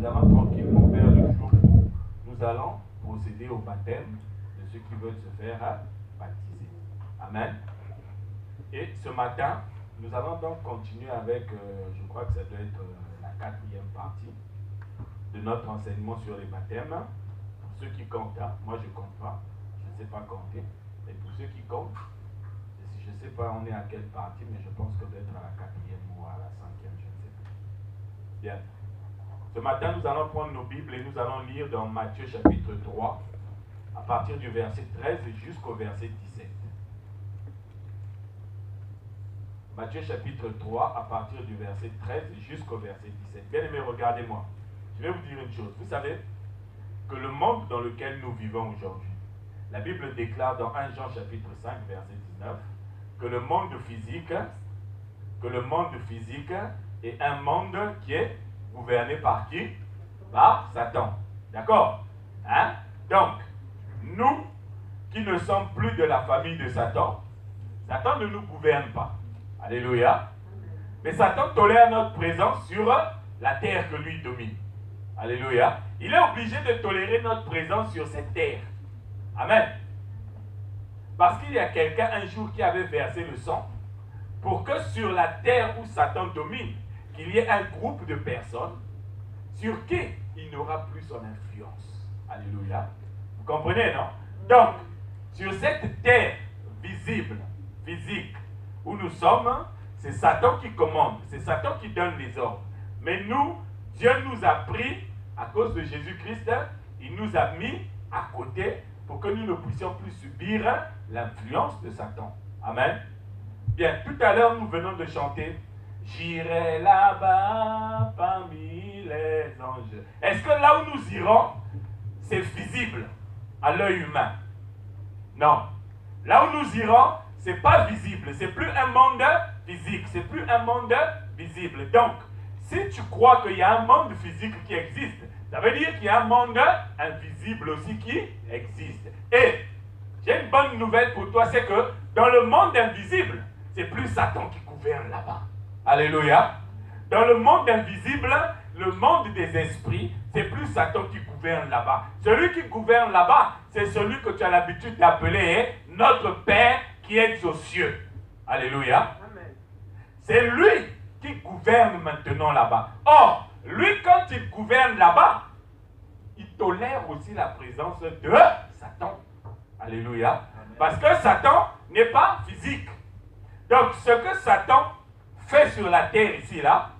nous allons tranquillement vers le jour où nous allons procéder au baptême de ceux qui veulent se faire baptiser. Amen. Et ce matin, nous allons donc continuer avec, je crois que ça doit être la 4e partie de notre enseignement sur les baptêmes. Pour ceux qui comptent, hein, moi je ne compte pas, je ne sais pas compter, mais pour ceux qui comptent, je ne sais pas on est à quelle partie, mais je pense que d'être à la 4e ou à la 5e, je ne sais pas. Bien. Ce matin, nous allons prendre nos Bibles et nous allons lire dans Matthieu chapitre 3, à partir du verset 13 jusqu'au verset 17. Matthieu chapitre 3, à partir du verset 13 jusqu'au verset 17. Bien aimés, regardez-moi. Je vais vous dire une chose. Vous savez que le monde dans lequel nous vivons aujourd'hui, la Bible déclare dans 1 Jean chapitre 5, verset 19, que le monde physique est un monde qui est gouverné par qui? Par Satan. D'accord? Hein? Donc, nous qui ne sommes plus de la famille de Satan, Satan ne nous gouverne pas. Alléluia. Mais Satan tolère notre présence sur la terre que lui domine. Alléluia. Il est obligé de tolérer notre présence sur cette terre. Amen. Parce qu'il y a quelqu'un un jour qui avait versé le sang pour que sur la terre où Satan domine, qu'il y ait un groupe de personnes sur qui il n'aura plus son influence. Alléluia. Vous comprenez, non? Donc, sur cette terre visible, physique, où nous sommes, c'est Satan qui commande, c'est Satan qui donne les ordres. Mais nous, Dieu nous a pris, à cause de Jésus-Christ, il nous a mis à côté pour que nous ne puissions plus subir l'influence de Satan. Amen. Bien, tout à l'heure, nous venons de chanter « J'irai là-bas parmi les anges ». Est-ce que là où nous irons, c'est visible à l'œil humain? Non. Là où nous irons, c'est pas visible, c'est plus un monde physique, c'est plus un monde visible. Donc, si tu crois qu'il y a un monde physique qui existe, ça veut dire qu'il y a un monde invisible aussi qui existe. Et j'ai une bonne nouvelle pour toi, c'est que dans le monde invisible, c'est plus Satan qui gouverne là-bas. Alléluia. Dans le monde invisible, le monde des esprits, c'est plus Satan qui gouverne là-bas. Celui qui gouverne là-bas, c'est celui que tu as l'habitude d'appeler notre Père qui est aux cieux. Alléluia. C'est lui qui gouverne maintenant là-bas. Or, lui, quand il gouverne là-bas, il tolère aussi la présence de Satan. Alléluia. Parce que Satan n'est pas physique. Donc, ce que Satan fait sur la terre ici, là,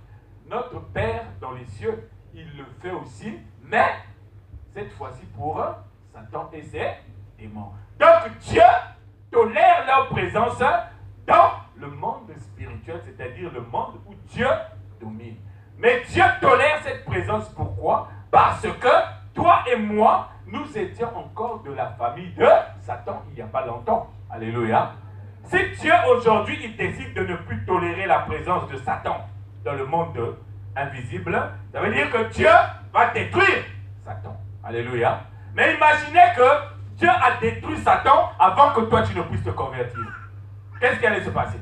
notre Père dans les cieux, il le fait aussi, mais cette fois-ci pour Satan et ses démons. Donc, Dieu tolère leur présence dans le monde spirituel, c'est-à-dire le monde où Dieu domine. Mais Dieu tolère cette présence, pourquoi? Parce que toi et moi, nous étions encore de la famille de Satan il n'y a pas longtemps. Alléluia. Si Dieu aujourd'hui, il décide de ne plus tolérer la présence de Satan dans le monde invisible, ça veut dire que Dieu va détruire Satan. Alléluia. Mais imaginez que Dieu a détruit Satan avant que toi tu ne puisses te convertir. Qu'est-ce qui allait se passer?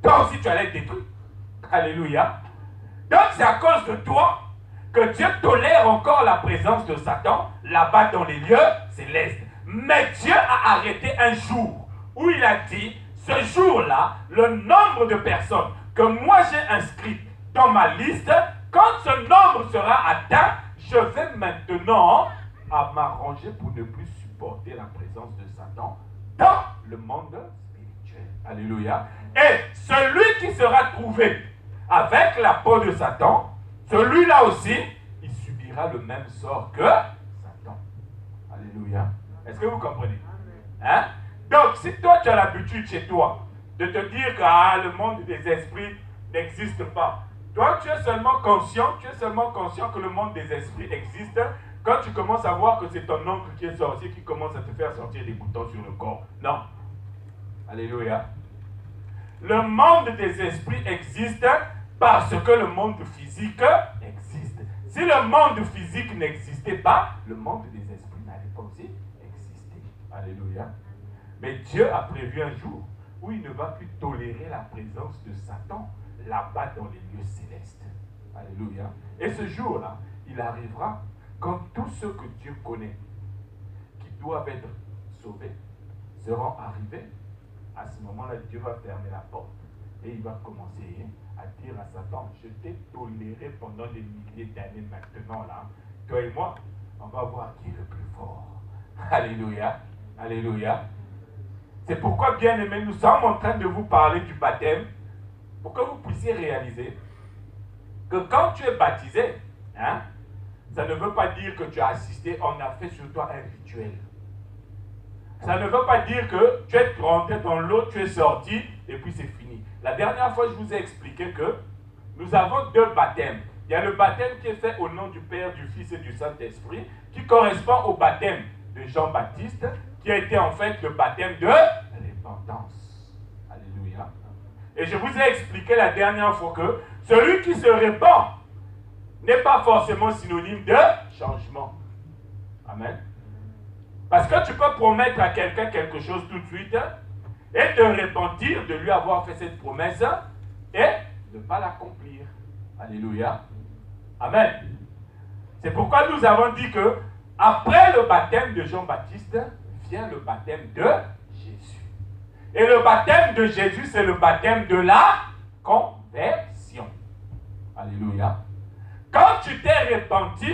Toi aussi tu allais être détruit. Alléluia. Donc c'est à cause de toi que Dieu tolère encore la présence de Satan là-bas dans les lieux célestes. Mais Dieu a arrêté un jour où il a dit, ce jour-là, le nombre de personnes que moi j'ai inscrites dans ma liste, quand ce nombre sera atteint, je vais maintenant m'arranger pour ne plus supporter la présence de Satan dans le monde spirituel. Alléluia. Et celui qui sera trouvé avec la peau de Satan, celui-là aussi, il subira le même sort que Satan. Alléluia. Est-ce que vous comprenez? Hein? Donc, si toi, tu as l'habitude chez toi de te dire que le monde des esprits n'existe pas, toi, tu es seulement conscient que le monde des esprits existe quand tu commences à voir que c'est ton oncle qui est sorcier qui commence à te faire sortir des boutons sur le corps. Non. Alléluia. Le monde des esprits existe parce que le monde physique existe. Si le monde physique n'existait pas, le monde des esprits n'allait pas aussi exister. Alléluia. Mais Dieu a prévu un jour où il ne va plus tolérer la présence de Satan là-bas dans les lieux célestes. Alléluia. Et ce jour-là, il arrivera quand tous ceux que Dieu connaît, qui doivent être sauvés, seront arrivés. À ce moment-là, Dieu va fermer la porte et il va commencer à dire à Satan, je t'ai toléré pendant des milliers d'années maintenant, là. Toi et moi, on va voir qui est le plus fort. Alléluia. Alléluia. C'est pourquoi, bien aimés, nous sommes en train de vous parler du baptême, pour que vous puissiez réaliser que quand tu es baptisé, hein, ça ne veut pas dire que tu as assisté, on a fait sur toi un rituel. Ça ne veut pas dire que tu es rentré dans l'eau, tu es sorti, et puis c'est fini. La dernière fois, je vous ai expliqué que nous avons deux baptêmes. Il y a le baptême qui est fait au nom du Père, du Fils et du Saint-Esprit, qui correspond au baptême de Jean-Baptiste, qui a été en fait le baptême de repentance. Alléluia. Et je vous ai expliqué la dernière fois que celui qui se répand n'est pas forcément synonyme de changement. Amen. Parce que tu peux promettre à quelqu'un quelque chose tout de suite et te repentir de lui avoir fait cette promesse et de ne pas l'accomplir. Alléluia. Amen. C'est pourquoi nous avons dit que après le baptême de Jean-Baptiste vient le baptême de Jésus. Et le baptême de Jésus, c'est le baptême de la conversion. Alléluia. Quand tu t'es repenti,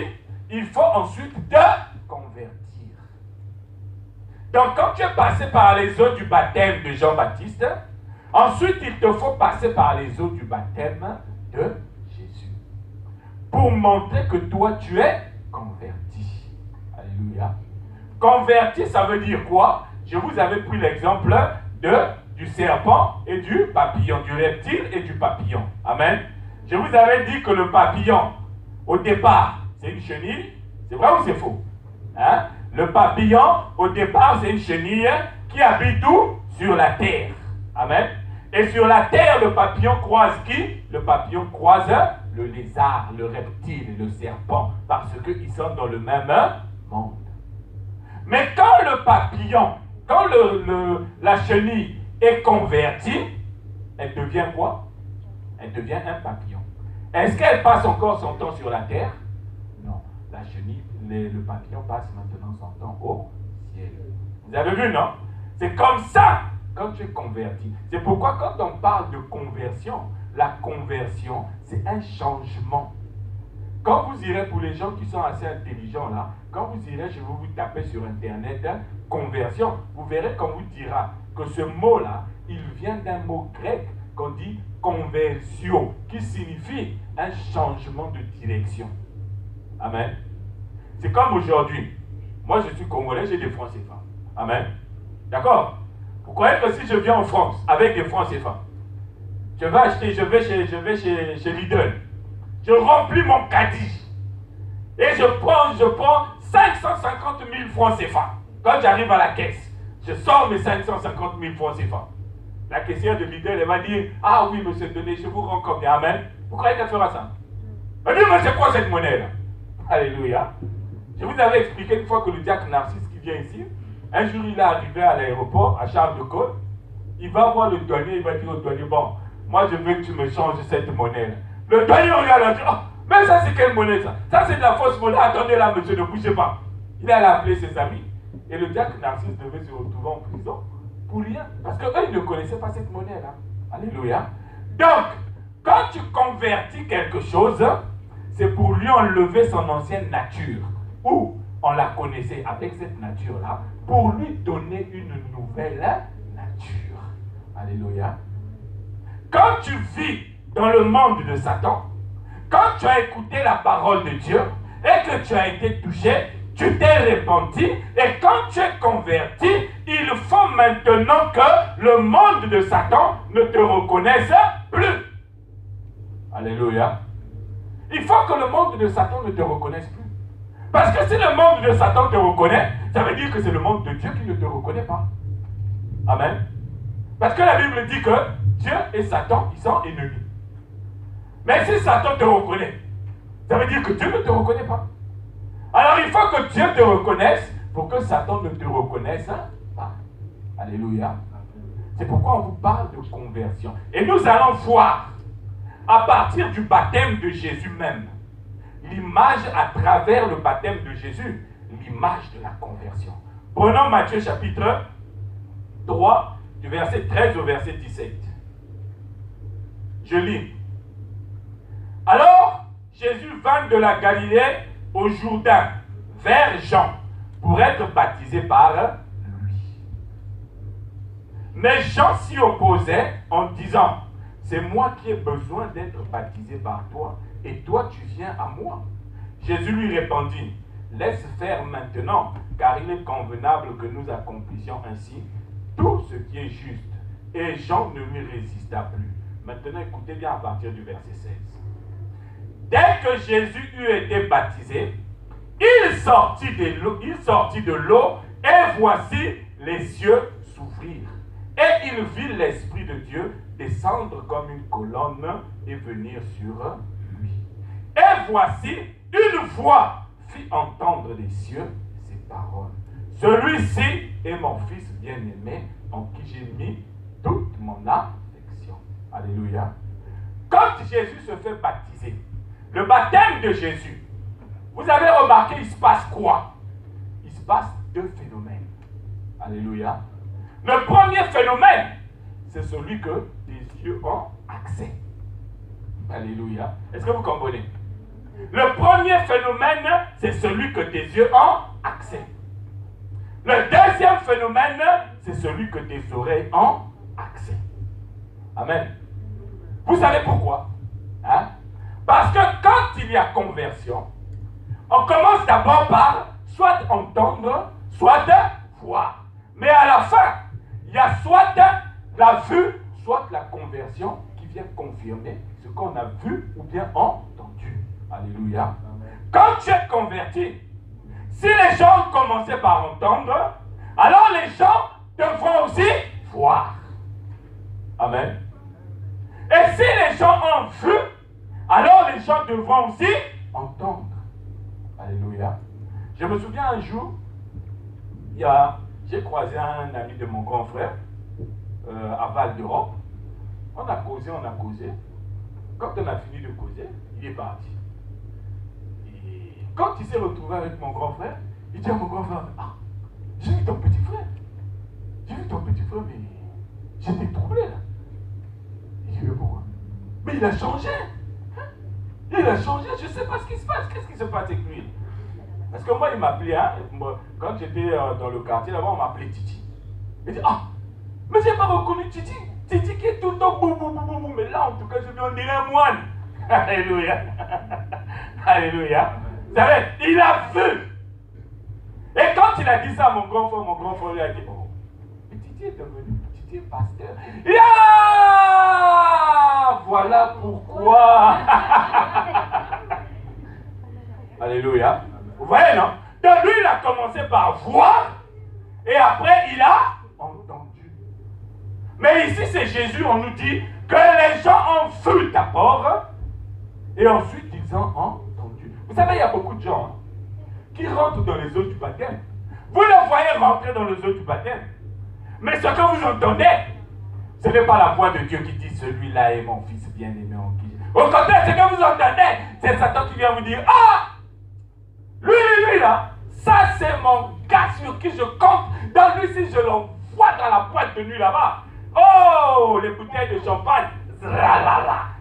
il faut ensuite te convertir. Donc, quand tu es passé par les eaux du baptême de Jean-Baptiste, ensuite, il te faut passer par les eaux du baptême de Jésus. Pour montrer que toi, tu es converti. Alléluia. Converti, ça veut dire quoi? Je vous avais pris l'exemple du serpent et du papillon, du reptile et du papillon. Amen. Je vous avais dit que le papillon, au départ, c'est une chenille. C'est vrai ou c'est faux? Hein? Le papillon, au départ, c'est une chenille qui habite où? Sur la terre. Amen. Et sur la terre, le papillon croise qui? Le papillon croise le lézard, le reptile et le serpent, parce qu'ils sont dans le même monde. Mais quand le papillon, quand la chenille est convertie, elle devient quoi? Elle devient un papillon. Est-ce qu'elle passe encore son temps sur la terre? Non. La chenille, le papillon passe maintenant son temps au ciel. Vous avez vu, non? C'est comme ça quand tu es converti. C'est pourquoi quand on parle de conversion, la conversion, c'est un changement. Quand vous irez, pour les gens qui sont assez intelligents là, quand vous irez, je vais vous taper sur internet, conversion, vous verrez qu'on vous dira que ce mot-là, il vient d'un mot grec qu'on dit conversio, qui signifie un changement de direction. Amen. C'est comme aujourd'hui. Moi, je suis congolais, j'ai des francs CFA. Amen. D'accord? Vous croyez que si je viens en France avec des francs CFA, je vais acheter, je vais chez Lidl, je remplis mon caddie et je prends 550 000 francs CFA. Quand j'arrive à la caisse, je sors mes 550 000 francs CFA. La caissière de Lidl, elle va dire, ah oui, monsieur, donnez, je vous rends combien? Amen. Vous croyez qu'elle fera ça? Elle dit, mais c'est quoi cette monnaie-là? Alléluia. Je vous avais expliqué une fois que le diacre Narcisse qui vient ici, un jour il est arrivé à l'aéroport, à Charles de Gaulle, il va voir le douanier, il va dire au douanier, bon, moi je veux que tu me changes cette monnaie-là. Le douanier regarde là, dit, oh, mais ça c'est quelle monnaie ça? Ça c'est de la fausse monnaie, attendez là monsieur, ne bougez pas. Il allait appeler ses amis, et le diacre Narcisse devait se retrouver en prison, pour rien, parce qu'eux ils ne connaissaient pas cette monnaie-là. Alléluia. Donc, quand tu convertis quelque chose, c'est pour lui enlever son ancienne nature, ou on la connaissait avec cette nature-là, pour lui donner une nouvelle nature. Alléluia. Quand tu vis dans le monde de Satan, quand tu as écouté la parole de Dieu et que tu as été touché, tu t'es repenti, et quand tu es converti, il faut maintenant que le monde de Satan ne te reconnaisse plus. Alléluia. Il faut que le monde de Satan ne te reconnaisse plus. Parce que si le monde de Satan te reconnaît, ça veut dire que c'est le monde de Dieu qui ne te reconnaît pas. Amen. Parce que la Bible dit que Dieu et Satan, ils sont ennemis. Mais si Satan te reconnaît, ça veut dire que Dieu ne te reconnaît pas. Alors il faut que Dieu te reconnaisse pour que Satan ne te reconnaisse pas. Alléluia. C'est pourquoi on vous parle de conversion. Et nous allons voir, à partir du baptême de Jésus même, l'image à travers le baptême de Jésus, l'image de la conversion. Prenons Matthieu chapitre 3, du verset 13 au verset 17. Je lis. Alors, Jésus vint de la Galilée au Jourdain, vers Jean, pour être baptisé par lui. Mais Jean s'y opposait en disant, c'est moi qui ai besoin d'être baptisé par toi, et toi tu viens à moi. Jésus lui répondit, laisse faire maintenant, car il est convenable que nous accomplissions ainsi tout ce qui est juste. Et Jean ne lui résista plus. Maintenant, écoutez bien à partir du verset 16. Dès que Jésus eut été baptisé, il sortit de l'eau, et voici les cieux s'ouvrirent. Et il vit l'Esprit de Dieu descendre comme une colonne et venir sur lui. Et voici, une voix fit entendre des cieux ces paroles. Celui-ci est mon fils bien-aimé, en qui j'ai mis toute mon affection. Alléluia. Quand Jésus se fait baptiser, le baptême de Jésus, vous avez remarqué, il se passe quoi? Il se passe deux phénomènes. Alléluia. Le premier phénomène, c'est celui que tes yeux ont accès. Alléluia. Est-ce que vous comprenez? Le premier phénomène, c'est celui que tes yeux ont accès. Le deuxième phénomène, c'est celui que tes oreilles ont accès. Amen. Vous savez pourquoi? Hein? Parce que quand il y a conversion, on commence d'abord par soit entendre, soit voir. Mais à la fin, il y a soit la vue, soit la conversion qui vient confirmer ce qu'on a vu ou bien entendu. Alléluia. Quand tu es converti, si les gens commençaient par entendre, alors les gens devront aussi voir. Amen. Et si les gens ont vu, alors les gens devront aussi entendre. Alléluia. Je me souviens un jour, j'ai croisé un ami de mon grand frère à Val d'Europe. On a causé. Quand on a fini de causer, il est parti. Et quand il s'est retrouvé avec mon grand frère, il dit à mon grand frère, ah, j'ai vu ton petit frère. Mais j'étais troublé là. Il dit, mais pourquoi? Mais il a changé. Il a changé, je ne sais pas ce qui se passe. Qu'est-ce qui se passe avec lui? Parce que moi, il m'appelait, hein, quand j'étais dans le quartier, là-bas, on m'appelait Titi. Il dit, ah, mais je n'ai pas reconnu Titi. Titi qui est tout le temps boum, boum, boum, boum. Mais là, en tout cas, je lui en dirais un moine. Alléluia. Alléluia. Vous savez, il a vu. Et quand il a dit ça à mon grand frère lui a dit, oh, mais Titi est devenu, Titi est pasteur. Yeah! Voilà pourquoi. Alléluia. Vous voyez, non? Donc lui, il a commencé par voir, et après, il a entendu. Mais ici, c'est Jésus, on nous dit que les gens ont vu d'abord, et ensuite, ils ont entendu. Vous savez, il y a beaucoup de gens qui rentrent dans les eaux du baptême. Vous le voyez rentrer dans les eaux du baptême. Mais ce que vous entendez, ce n'est pas la voix de Dieu qui dit, celui-là est mon fils bien-aimé en qui. Au contraire, ce que vous entendez, c'est Satan qui vient vous dire, ah, lui là, ça c'est mon gars sur qui je compte. Dans lui, si je l'envoie dans la boîte de nuit là-bas, oh, les bouteilles de champagne,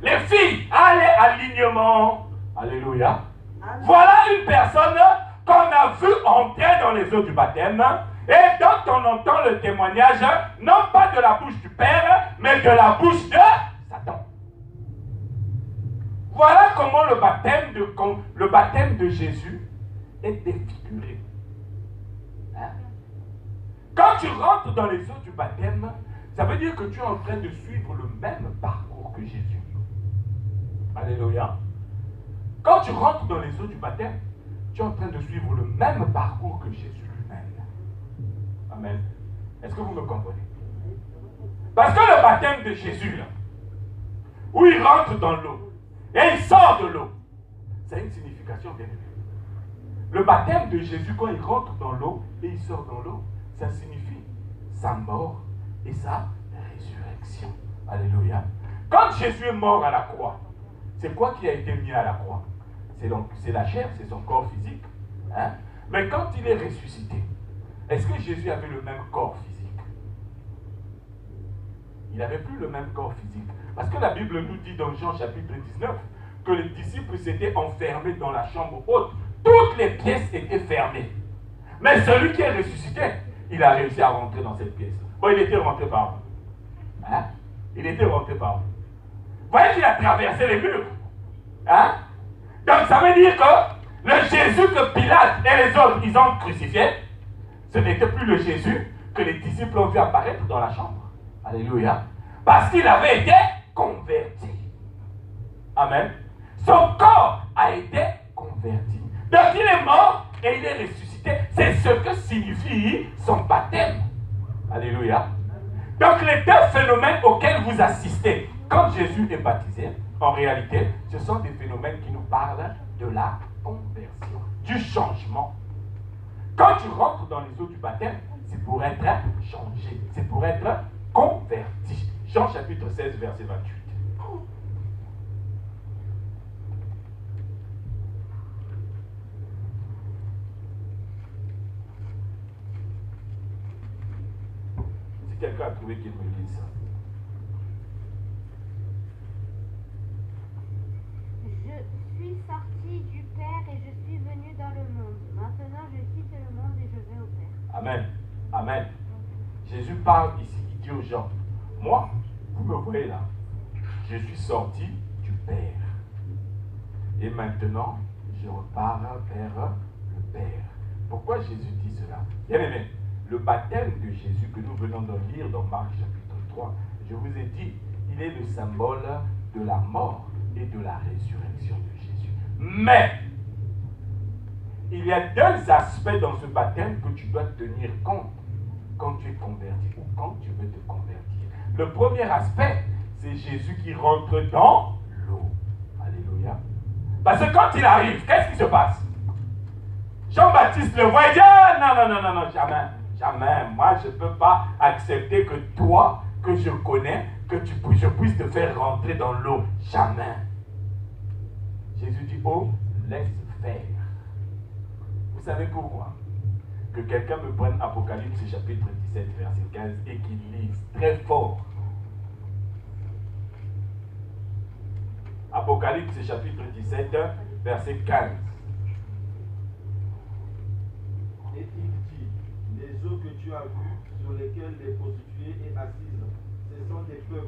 les filles, allez, alignement. Alléluia. Amen. Voilà une personne qu'on a vue entrer dans les eaux du baptême et dont on entend le témoignage, non pas de la bouche du Père, mais de la bouche de Satan. Voilà comment le baptême de Jésus est défiguré. Hein? Quand tu rentres dans les eaux du baptême, ça veut dire que tu es en train de suivre le même parcours que Jésus. Alléluia. Quand tu rentres dans les eaux du baptême, tu es en train de suivre le même parcours que Jésus lui-même. Amen. Est-ce que vous me comprenez? Parce que le baptême de Jésus, là, où il rentre dans l'eau et il sort de l'eau, ça a une signification bien aimée. Le baptême de Jésus, quand il rentre dans l'eau et il sort dans l'eau, ça signifie sa mort et sa résurrection. Alléluia. Quand Jésus est mort à la croix, c'est quoi qui a été mis à la croix? c'est la chair, c'est son corps physique. Hein? Mais quand il est ressuscité, est-ce que Jésus avait le même corps physique? Il n'avait plus le même corps physique. Parce que la Bible nous dit dans Jean chapitre 19 que les disciples s'étaient enfermés dans la chambre haute. Toutes les pièces étaient fermées. Mais celui qui est ressuscité, il a réussi à rentrer dans cette pièce. Bon, il était rentré par où? Hein? Il était rentré par où? Vous voyez qu'il a traversé les murs. Hein? Donc ça veut dire que le Jésus que Pilate et les autres, ils ont crucifié, ce n'était plus le Jésus que les disciples ont vu apparaître dans la chambre. Alléluia. Parce qu'il avait été converti. Amen. Son corps a été converti. Donc il est mort et il est ressuscité. C'est ce que signifie son baptême. Alléluia. Donc les deux phénomènes auxquels vous assistez quand Jésus est baptisé, en réalité, ce sont des phénomènes qui nous parlent de la conversion, du changement. Quand tu rentres dans les eaux du baptême, c'est pour être changé, c'est pour être converti. Jean chapitre 16, verset 28. Si quelqu'un a trouvé qu'il me lise ça. Je suis sorti du Père et je suis venu dans le monde. Maintenant je quitte le monde et je vais au Père. Amen. Amen. Jésus parle ici, il dit aux gens, moi, vous me voyez là, je suis sorti du Père. Et maintenant, je repars vers le Père. Pourquoi Jésus dit cela? Bien aimé, le baptême de Jésus que nous venons de lire dans Marc chapitre 3, je vous ai dit, il est le symbole de la mort et de la résurrection de Jésus. Mais, il y a deux aspects dans ce baptême que tu dois tenir compte quand tu es converti ou quand tu veux te convertir. Le premier aspect, c'est Jésus qui rentre dans l'eau. Alléluia. Parce que quand il arrive, qu'est-ce qui se passe? Jean-Baptiste le voit et dit, ah, non, jamais, jamais. Moi, je ne peux pas accepter que toi, que je connais, que je puisse te faire rentrer dans l'eau. Jamais. Jésus dit, oh, laisse faire. Vous savez pourquoi? Que quelqu'un me prenne Apocalypse chapitre 17, verset 15 et qu'il lise très fort. Apocalypse chapitre 17, verset 15. Et il dit, les eaux que tu as vues, sur lesquelles les prostituées est assise, ce sont des peuples,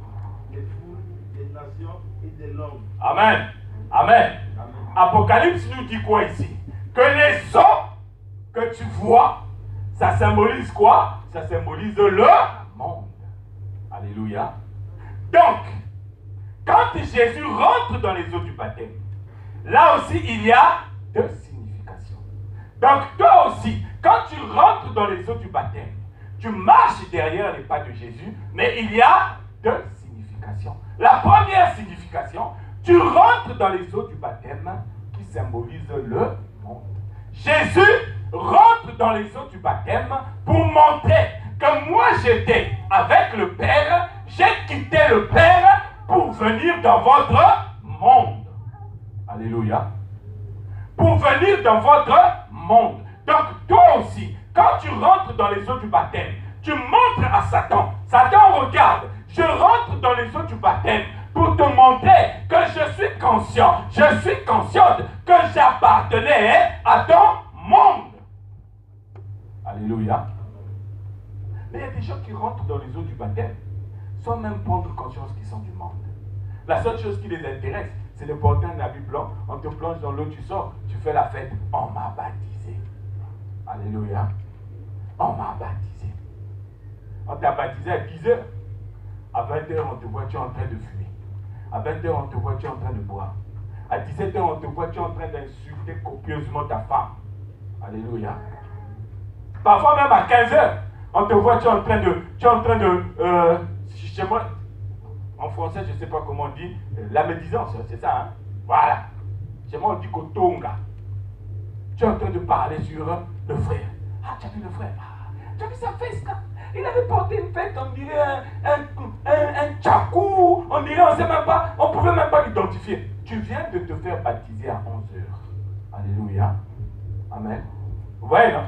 des foules, des nations et des langues. Amen. Amen. Amen. Apocalypse nous dit quoi ici? Que les eaux que tu vois, ça symbolise quoi? Ça symbolise le monde. Alléluia. Donc, quand Jésus rentre dans les eaux du baptême, là aussi il y a deux significations. Donc toi aussi, quand tu rentres dans les eaux du baptême, tu marches derrière les pas de Jésus, mais il y a deux significations. La première signification, tu rentres dans les eaux du baptême qui symbolisent le monde. Jésus rentre dans les eaux du baptême pour montrer que moi j'étais avec le Père, j'ai quitté le Père pour venir dans votre monde. Alléluia. Pour venir dans votre monde. Donc toi aussi, quand tu rentres dans les eaux du baptême, tu montres à Satan. Satan, regarde, je rentre dans les eaux du baptême pour te montrer que je suis conscient, je suis consciente que j'appartenais à ton monde. Alléluia. Mais il y a des gens qui rentrent dans les eaux du baptême sans même prendre conscience qu'ils sont du monde. La seule chose qui les intéresse, c'est de porter un habit blanc, on te plonge dans l'eau, tu sors, tu fais la fête. On m'a baptisé. Alléluia. On m'a baptisé. On t'a baptisé à 10 heures. À 20 heures, on te voit, tu es en train de fumer. À 20 heures, on te voit, tu es en train de boire. À 17 heures, on te voit, tu es en train d'insulter copieusement ta femme. Alléluia. Parfois même à 15 heures, on te voit, tu es en train de, chez moi, en français, je ne sais pas comment on dit, la médisance, c'est ça, hein? Voilà. Chez moi, on dit kotonga. Tu es en train de parler sur le frère. Ah, tu as vu le frère? Ah, tu as vu sa fesse là? Il avait porté une fête, on dirait un tchakou, on dirait, on ne pouvait même pas l'identifier. Tu viens de te faire baptiser à 11 heures. Alléluia. Amen. Vous voyez, non?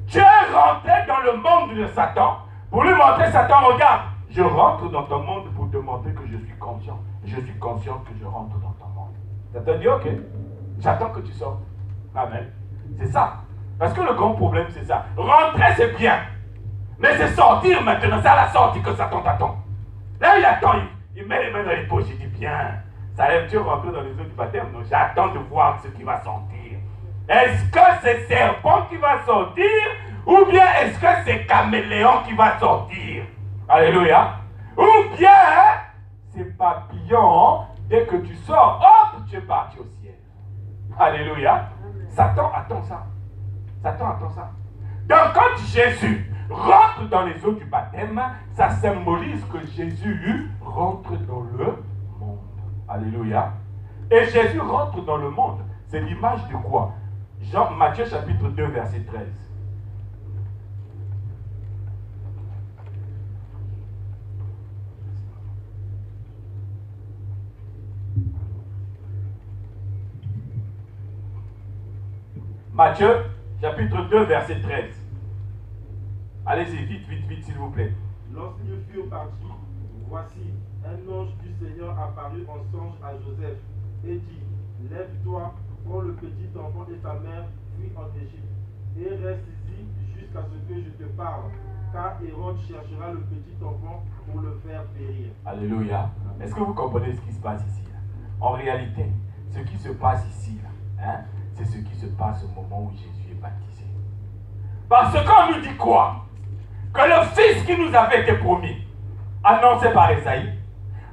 Tu es rentré dans le monde de Satan pour lui montrer, Satan, regarde, je rentre dans ton monde pour te montrer que je suis conscient. Je suis conscient que je rentre dans ton monde. Satan dit, ok, j'attends que tu sortes. Amen. C'est ça. Parce que le grand problème, c'est ça. Rentrer, c'est bien. Mais c'est sortir maintenant. C'est à la sortie que Satan t'attend. Là, il attend. Il met les mains dans les poches. Il dit, bien. Ça lève, tu rentres dans les eaux du baptême. Donc, j'attends de voir ce qui va sortir. Est-ce que c'est serpent qui va sortir? Ou bien est-ce que c'est caméléon qui va sortir? Alléluia. Ou bien, c'est papillon. Dès que tu sors, hop, tu es parti au ciel. Alléluia. Satan attend ça. Satan attend ça. Donc quand Jésus rentre dans les eaux du baptême, ça symbolise que Jésus rentre dans le monde. Alléluia. Et Jésus rentre dans le monde. C'est l'image de quoi? Matthieu chapitre 2, verset 13. Matthieu, chapitre 2, verset 13. Allez-y, vite, vite, vite, s'il vous plaît. Lorsqu'ils furent partis, voici, un ange du Seigneur apparut en songe à Joseph et dit, lève-toi, prends le petit enfant et sa mère, fuis en Égypte, et reste ici jusqu'à ce que je te parle, car Hérode cherchera le petit enfant pour le faire périr. Alléluia. Est-ce que vous comprenez ce qui se passe ici là? En réalité, ce qui se passe ici là, hein, c'est ce qui se passe au moment où Jésus est baptisé. Parce qu'on nous dit quoi? Que le Fils qui nous avait été promis, annoncé par Esaïe,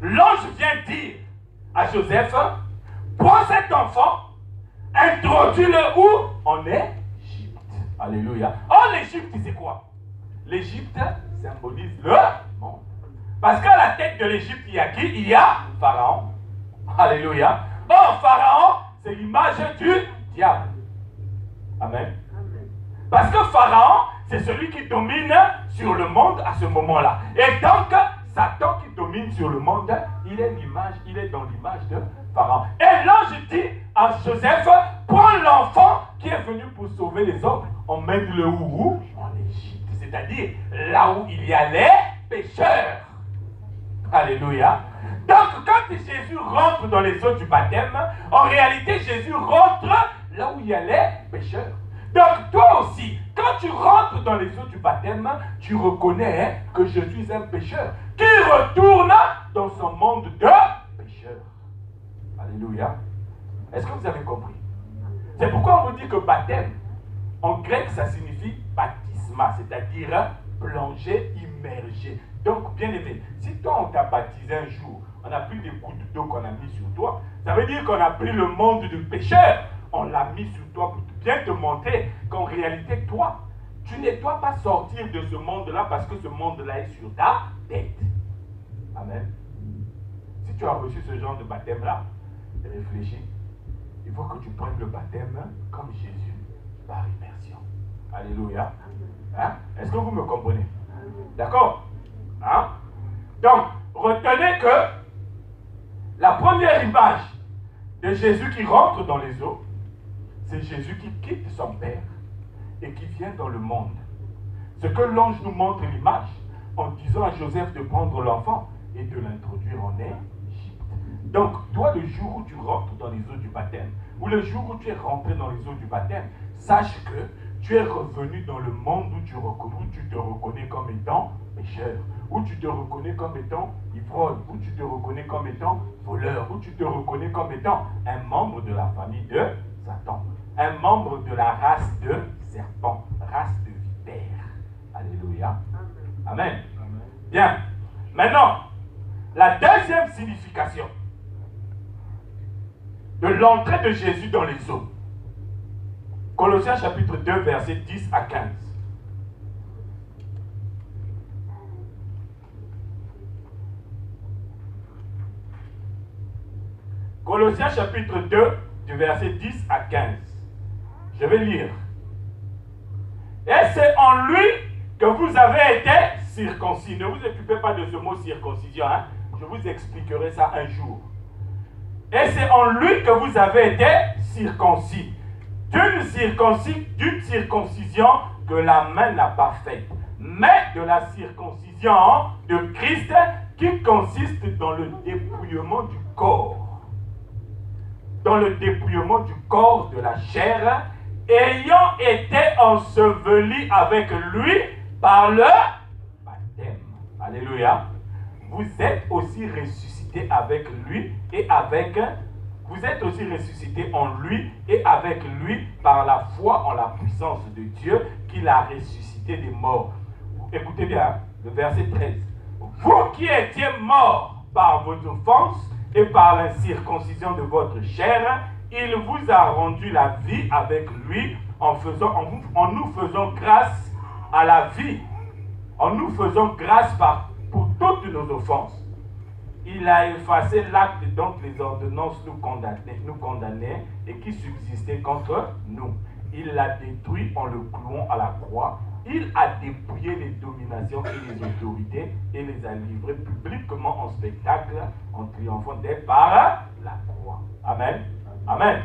l'ange vient dire à Joseph, prends cet enfant, introduis-le où? En Égypte. Alléluia. Oh, l'Égypte, c'est quoi? L'Égypte symbolise le monde. Parce qu'à la tête de l'Égypte, il y a qui? Il y a Pharaon. Alléluia. Oh, Pharaon, c'est l'image du diable. Amen. Parce que Pharaon, c'est celui qui domine sur le monde à ce moment-là. Et donc, Satan qui domine sur le monde, il est dans l'image de Pharaon. Et l'ange dit à Joseph, prends l'enfant qui est venu pour sauver les hommes, emmène-le où? En Égypte. C'est-à-dire là où il y a les pécheurs. Alléluia. Donc, quand Jésus rentre dans les eaux du baptême, en réalité, Jésus rentre là où il y a les pécheurs. Donc, toi aussi, quand tu rentres dans les eaux du baptême, tu reconnais que je suis un pécheur qui retourne dans son monde de pécheurs. Alléluia. Est-ce que vous avez compris? C'est pourquoi on vous dit que baptême, en grec, ça signifie baptisma, c'est-à-dire plonger, immerger. Donc, bien aimé, si toi on t'a baptisé un jour, on a pris des gouttes d'eau qu'on a mis sur toi, ça veut dire qu'on a pris le monde du pécheur, on l'a mis sur toi pour bien te montrer qu'en réalité, toi, tu ne dois pas sortir de ce monde-là parce que ce monde-là est sur ta tête. Amen. Si tu as reçu ce genre de baptême-là, réfléchis. Il faut que tu prennes le baptême comme Jésus par immersion. Alléluia. Hein? Est-ce que vous me comprenez? D'accord? Hein? Donc, retenez que la première image de Jésus qui rentre dans les eaux, c'est Jésus qui quitte son Père et qui vient dans le monde. Ce que l'ange nous montre l'image en disant à Joseph de prendre l'enfant et de l'introduire en Égypte. Donc, toi, le jour où tu rentres dans les eaux du baptême, ou le jour où tu es rentré dans les eaux du baptême, sache que tu es revenu dans le monde où tu te reconnais comme étant pécheur, où tu te reconnais comme étant ivrogne, où tu te reconnais comme étant voleur, où tu te reconnais comme étant un membre de la famille de Satan, un membre de la race de serpent, race de vipère. Alléluia. Amen. Bien. Maintenant, la deuxième signification de l'entrée de Jésus dans les eaux. Colossiens chapitre 2, versets 10 à 15. Colossiens chapitre 2, du verset 10 à 15. Je vais lire. Et c'est en lui que vous avez été circoncis. Ne vous occupez pas de ce mot circoncision. Hein? Je vous expliquerai ça un jour. Et c'est en lui que vous avez été circoncis. d'une circoncision que la main n'a pas faite, mais de la circoncision de Christ qui consiste dans le dépouillement du corps. Dans le dépouillement du corps de la chair, ayant été enseveli avec lui par le baptême. Alléluia. Vous êtes aussi ressuscités avec lui et avec... Vous êtes aussi ressuscités en lui et avec lui par la foi en la puissance de Dieu qui l'a ressuscité des morts. Écoutez bien, le verset 13. Vous qui étiez morts par vos offenses et par la circoncision de votre chair, il vous a rendu la vie avec lui en nous faisant grâce à la vie, en nous faisant grâce pour toutes nos offenses. Il a effacé l'acte dont les ordonnances nous condamnaient et qui subsistait contre nous. Il l'a détruit en le clouant à la croix. Il a dépouillé les dominations et les autorités et les a livrées publiquement en spectacle en triomphant d'elles par la croix. Amen. Amen.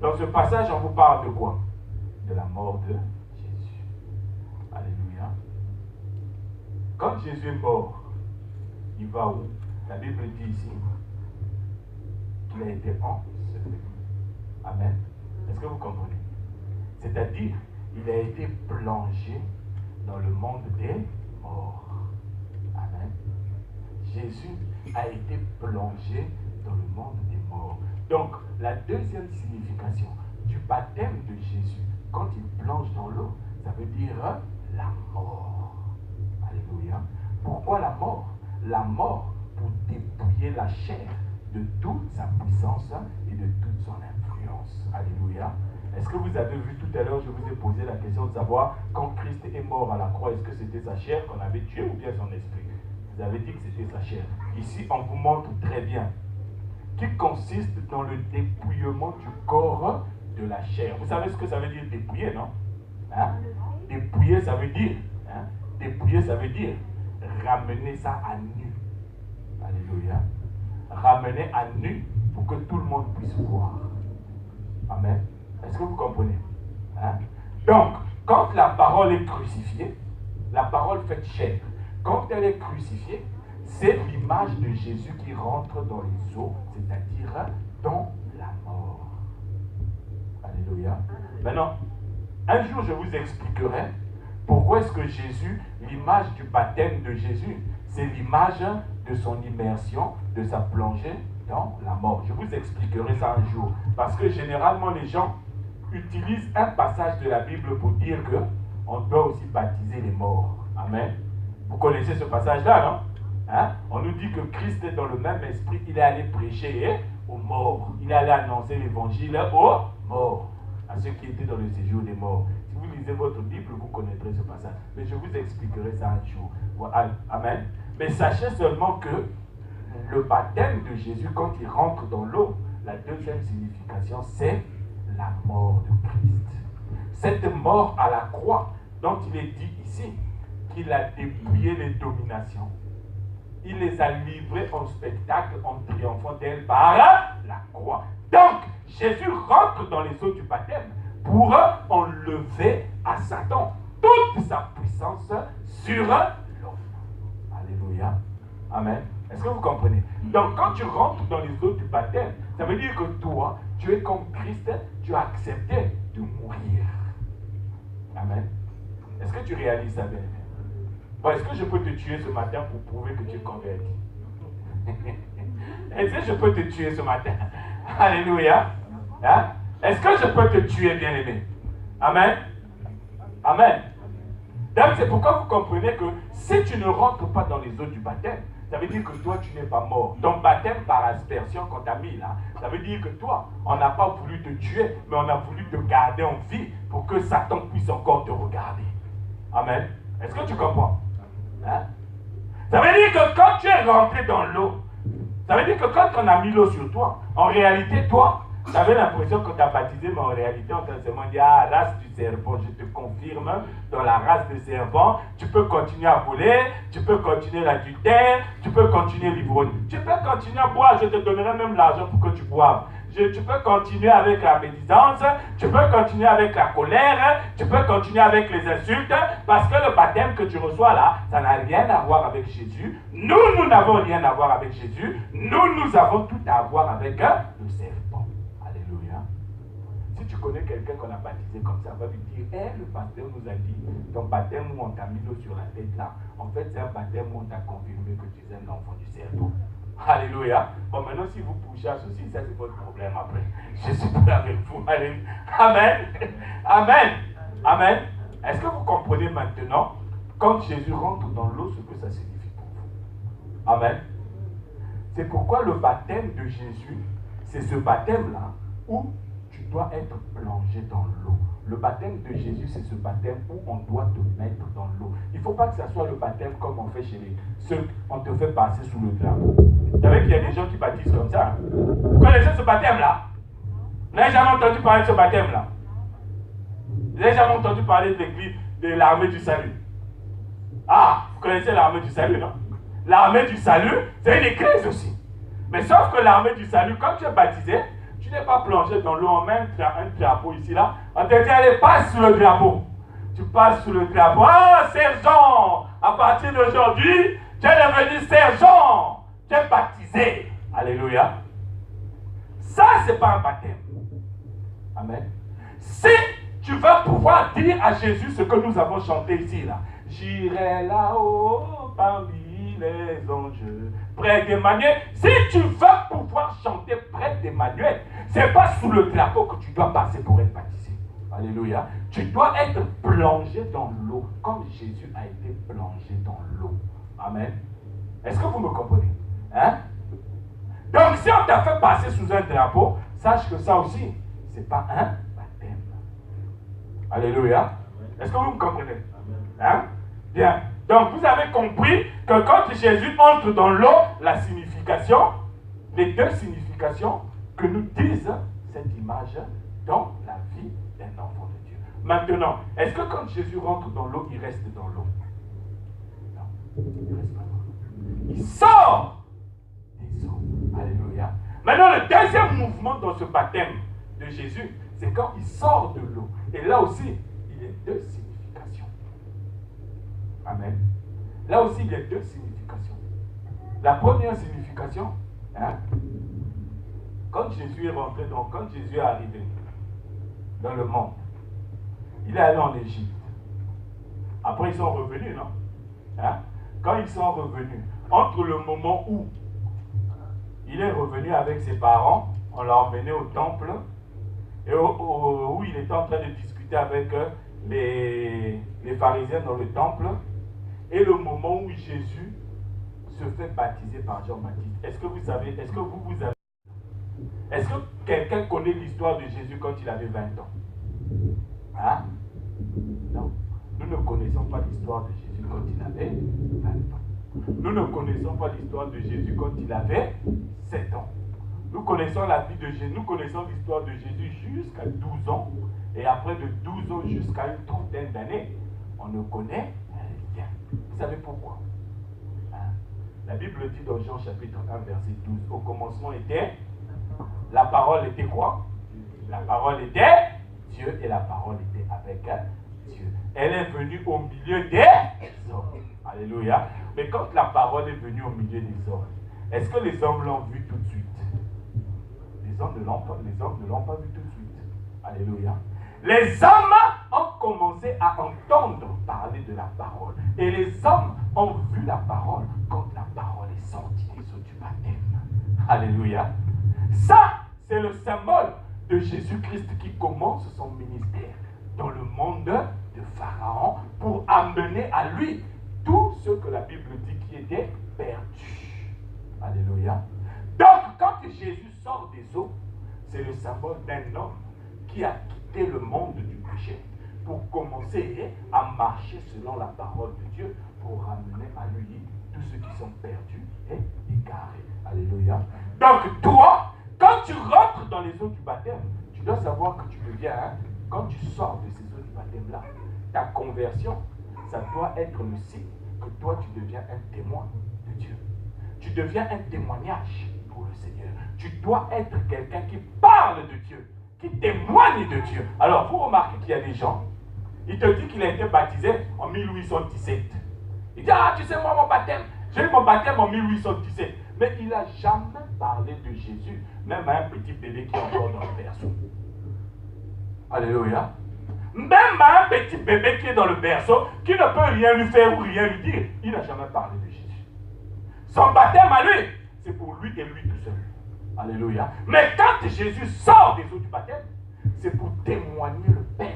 Dans ce passage, on vous parle de quoi? De la mort de Jésus. Alléluia. Quand Jésus est mort, il va où? La Bible dit ici qu'il a été enseveli. Amen. Est-ce que vous comprenez? C'est-à-dire, il a été plongé dans le monde des morts. Amen. Jésus a été plongé dans le monde des morts. Donc, la deuxième signification du baptême de Jésus, quand il plonge dans l'eau, ça veut dire la mort. Alléluia. Pourquoi la mort? La mort pour dépouiller la chair de toute sa puissance et de toute son influence. Alléluia. Est-ce que vous avez vu tout à l'heure, je vous ai posé la question de savoir quand Christ est mort à la croix, est-ce que c'était sa chair qu'on avait tuée ou bien son esprit? Vous avez dit que c'était sa chair. Ici, on vous montre très bien qui consiste dans le dépouillement du corps de la chair. Vous savez ce que ça veut dire dépouiller, non? Hein? Dépouiller, ça veut dire, hein? Dépouiller, ça veut dire ramener ça à nu. Alléluia. Ramener à nu pour que tout le monde puisse voir. Amen. Est-ce que vous comprenez? Hein? Donc, quand la parole est crucifiée, la parole faite chair, quand elle est crucifiée, c'est l'image de Jésus qui rentre dans les eaux, c'est-à-dire dans la mort. Alléluia. Maintenant, un jour je vous expliquerai pourquoi est-ce que Jésus, l'image du baptême de Jésus, c'est l'image de son immersion, de sa plongée dans la mort. Je vous expliquerai ça un jour. Parce que généralement les gens utilisent un passage de la Bible pour dire qu'on doit aussi baptiser les morts. Amen. Vous connaissez ce passage-là, non? Hein? On nous dit que Christ est dans le même esprit, il est allé prêcher aux morts. Il est allé annoncer l'évangile aux morts, à ceux qui étaient dans le séjour des morts. Si vous lisez votre Bible, vous connaîtrez ce passage. Mais je vous expliquerai ça un jour. Amen. Mais sachez seulement que le baptême de Jésus, quand il rentre dans l'eau, la deuxième signification, c'est la mort de Christ. Cette mort à la croix, dont il est dit ici, qu'il a dépouillé les dominations. Il les a livrées en spectacle en triomphant d'elles par la croix. Donc, Jésus rentre dans les eaux du baptême pour enlever à Satan toute sa puissance sur l'homme. Alléluia. Amen. Est-ce que vous comprenez? Donc, quand tu rentres dans les eaux du baptême, ça veut dire que toi, tu es comme Christ, tu as accepté de mourir. Amen. Est-ce que tu réalises ça bien? Bon, est-ce que je peux te tuer ce matin pour prouver que tu es converti? Est-ce que je peux te tuer ce matin? Alléluia. Hein? Est-ce que je peux te tuer, bien-aimé? Amen. Amen. Donc, c'est pourquoi vous comprenez que si tu ne rentres pas dans les eaux du baptême, ça veut dire que toi, tu n'es pas mort. Ton baptême par aspersion qu'on t'a mis là, ça veut dire que toi, on n'a pas voulu te tuer, mais on a voulu te garder en vie pour que Satan puisse encore te regarder. Amen. Est-ce que tu comprends? Hein? Ça veut dire que quand tu es rentré dans l'eau, ça veut dire que quand on a mis l'eau sur toi, en réalité, toi, tu avais l'impression que tu as baptisé, mais en réalité, on t'a seulement dit, ah, race du serpent, je te confirme, dans la race du serpent, tu peux continuer à voler, tu peux continuer l'adultère, tu peux continuer l'ivrogne, tu peux continuer à boire, je te donnerai même l'argent pour que tu boives. tu peux continuer avec la médisance, tu peux continuer avec la colère, tu peux continuer avec les insultes, parce que le baptême que tu reçois là, ça n'a rien à voir avec Jésus. Nous n'avons rien à voir avec Jésus. Nous avons tout à voir avec le serpent. Alléluia. Si tu connais quelqu'un qu'on a baptisé comme ça, va lui dire, le pasteur nous a dit, ton baptême où on t'a mis l'eau sur la tête là, en fait c'est un baptême où on t'a confirmé que tu es un enfant du serpent. Alléluia. Bon, maintenant, si vous poussez à ceci, ça c'est votre problème après. Je suis pas avec vous. Alléluia. Amen. Amen. Amen. Est-ce que vous comprenez maintenant, quand Jésus rentre dans l'eau, ce que ça signifie pour vous? Amen. C'est pourquoi le baptême de Jésus, c'est ce baptême-là où tu dois être plongé dans l'eau. Le baptême de Jésus, c'est ce baptême où on doit te mettre dans l'eau. Il ne faut pas que ça soit le baptême comme on fait chez ceux on te fait passer sous le drapeau. Vous savez qu'il y a des gens qui baptisent comme ça. Vous connaissez ce baptême-là? Vous n'avez jamais entendu parler de ce baptême-là? Vous n'avez jamais entendu parler de l'église, de l'armée du salut? Ah, vous connaissez l'armée du salut, non? L'armée du salut, c'est une église aussi. Mais sauf que l'armée du salut, quand tu es baptisé, tu n'es pas plongé dans l'eau, on met un drapeau ici, là. On te dit, allez, passe sous le drapeau. Tu passes sous le drapeau. Ah, sergent, à partir d'aujourd'hui, tu es devenu sergent. Tu es baptisé. Alléluia. Ça, ce n'est pas un baptême. Amen. Si tu vas pouvoir dire à Jésus ce que nous avons chanté ici, là. J'irai là-haut parmi les anges, près d'Emmanuel. Si tu vas pouvoir chanter près d'Emmanuel, ce n'est pas sous le drapeau que tu dois passer pour être baptisé. Alléluia. Tu dois être plongé dans l'eau, comme Jésus a été plongé dans l'eau. Amen. Est-ce que vous me comprenez? Hein? Donc, si on t'a fait passer sous un drapeau, sache que ça aussi, ce n'est pas un baptême. Alléluia. Est-ce que vous me comprenez? Hein? Bien. Donc, vous avez compris que quand Jésus entre dans l'eau, la signification, les deux significations que nous disent cette image dans la vie d'un enfant de Dieu. Maintenant, est-ce que quand Jésus rentre dans l'eau, il reste dans l'eau? Non, il ne reste pas dans l'eau. Il sort des eaux. Alléluia. Maintenant, le deuxième mouvement dans ce baptême de Jésus, c'est quand il sort de l'eau. Et là aussi, il y a deux significations. Amen. Là aussi, il y a deux significations. La première signification, quand Jésus est rentré, donc quand Jésus est arrivé dans le monde, il est allé en Égypte. Après, ils sont revenus, non? Quand ils sont revenus, entre le moment où il est revenu avec ses parents, on l'a emmené au temple, et où il était en train de discuter avec les pharisiens dans le temple, et le moment où Jésus se fait baptiser par Jean-Baptiste. Est-ce que vous savez, est-ce que vous avez... Est-ce que quelqu'un connaît l'histoire de Jésus quand il avait 20 ans? Hein? Non. Nous ne connaissons pas l'histoire de Jésus quand il avait 20 ans. Nous ne connaissons pas l'histoire de Jésus quand il avait 7 ans. Nous connaissons la vie de Jésus, nous connaissons l'histoire de Jésus jusqu'à 12 ans. Et après de 12 ans jusqu'à une trentaine d'années, on ne connaît rien. Vous savez pourquoi? La Bible dit dans Jean chapitre 1 verset 12, au commencement était, la parole était quoi? La parole était Dieu et la parole était avec Dieu. Elle est venue au milieu des hommes. Alléluia. Mais quand la parole est venue au milieu des hommes, est-ce que les hommes l'ont vu tout de suite? Les hommes ne l'ont pas vu tout de suite. Alléluia. Les hommes ont commencé à entendre parler de la parole. Et les hommes ont vu la parole quand la parole est sortie des eaux du baptême. Alléluia. Ça, c'est le symbole de Jésus-Christ qui commence son ministère dans le monde de Pharaon pour amener à lui tout ce que la Bible dit qui était perdu. Alléluia. Donc, quand Jésus sort des eaux, c'est le symbole d'un homme qui a quitté le monde du péché pour commencer à marcher selon la parole de Dieu pour ramener à lui tous ceux qui sont perdus et égarés. Alléluia. Donc, toi, quand tu rentres dans les eaux du baptême, tu dois savoir que tu deviens, quand tu sors de ces eaux du baptême-là, ta conversion, ça doit être le signe que toi, tu deviens un témoin de Dieu. Tu deviens un témoignage pour le Seigneur. Tu dois être quelqu'un qui parle de Dieu, qui témoigne de Dieu. Alors, vous remarquez qu'il y a des gens, il te dit qu'il a été baptisé en 1817. Il dit, ah, tu sais, moi, mon baptême, j'ai eu mon baptême en 1817. Mais il n'a jamais parlé de Jésus, même à un petit bébé qui est encore dans le berceau. Alléluia. Même à un petit bébé qui est dans le berceau, qui ne peut rien lui faire ou rien lui dire, il n'a jamais parlé de Jésus. Son baptême à lui, c'est pour lui et lui tout seul. Alléluia. Mais quand Jésus sort des eaux du baptême, c'est pour témoigner le Père.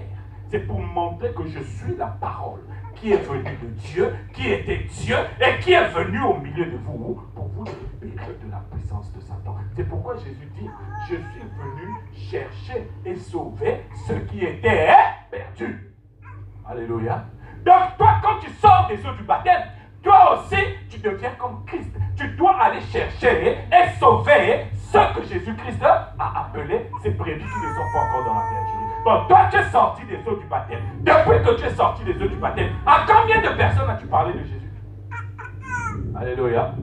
C'est pour montrer que je suis la parole qui est venue de Dieu, qui était Dieu et qui est venu au milieu de vous pour vous libérer de la puissance de Satan. C'est pourquoi Jésus dit, je suis venu chercher et sauver ceux qui étaient perdus. Alléluia. Donc toi, quand tu sors des eaux du baptême, toi aussi, tu deviens comme Christ. Tu dois aller chercher et sauver ceux que Jésus-Christ a appelés, ces brebis qui ne sont pas encore dans la bergerie. Bon, toi, tu es sorti des eaux du baptême. Depuis que tu es sorti des eaux du baptême, à combien de personnes as-tu parlé de Jésus? Alléluia.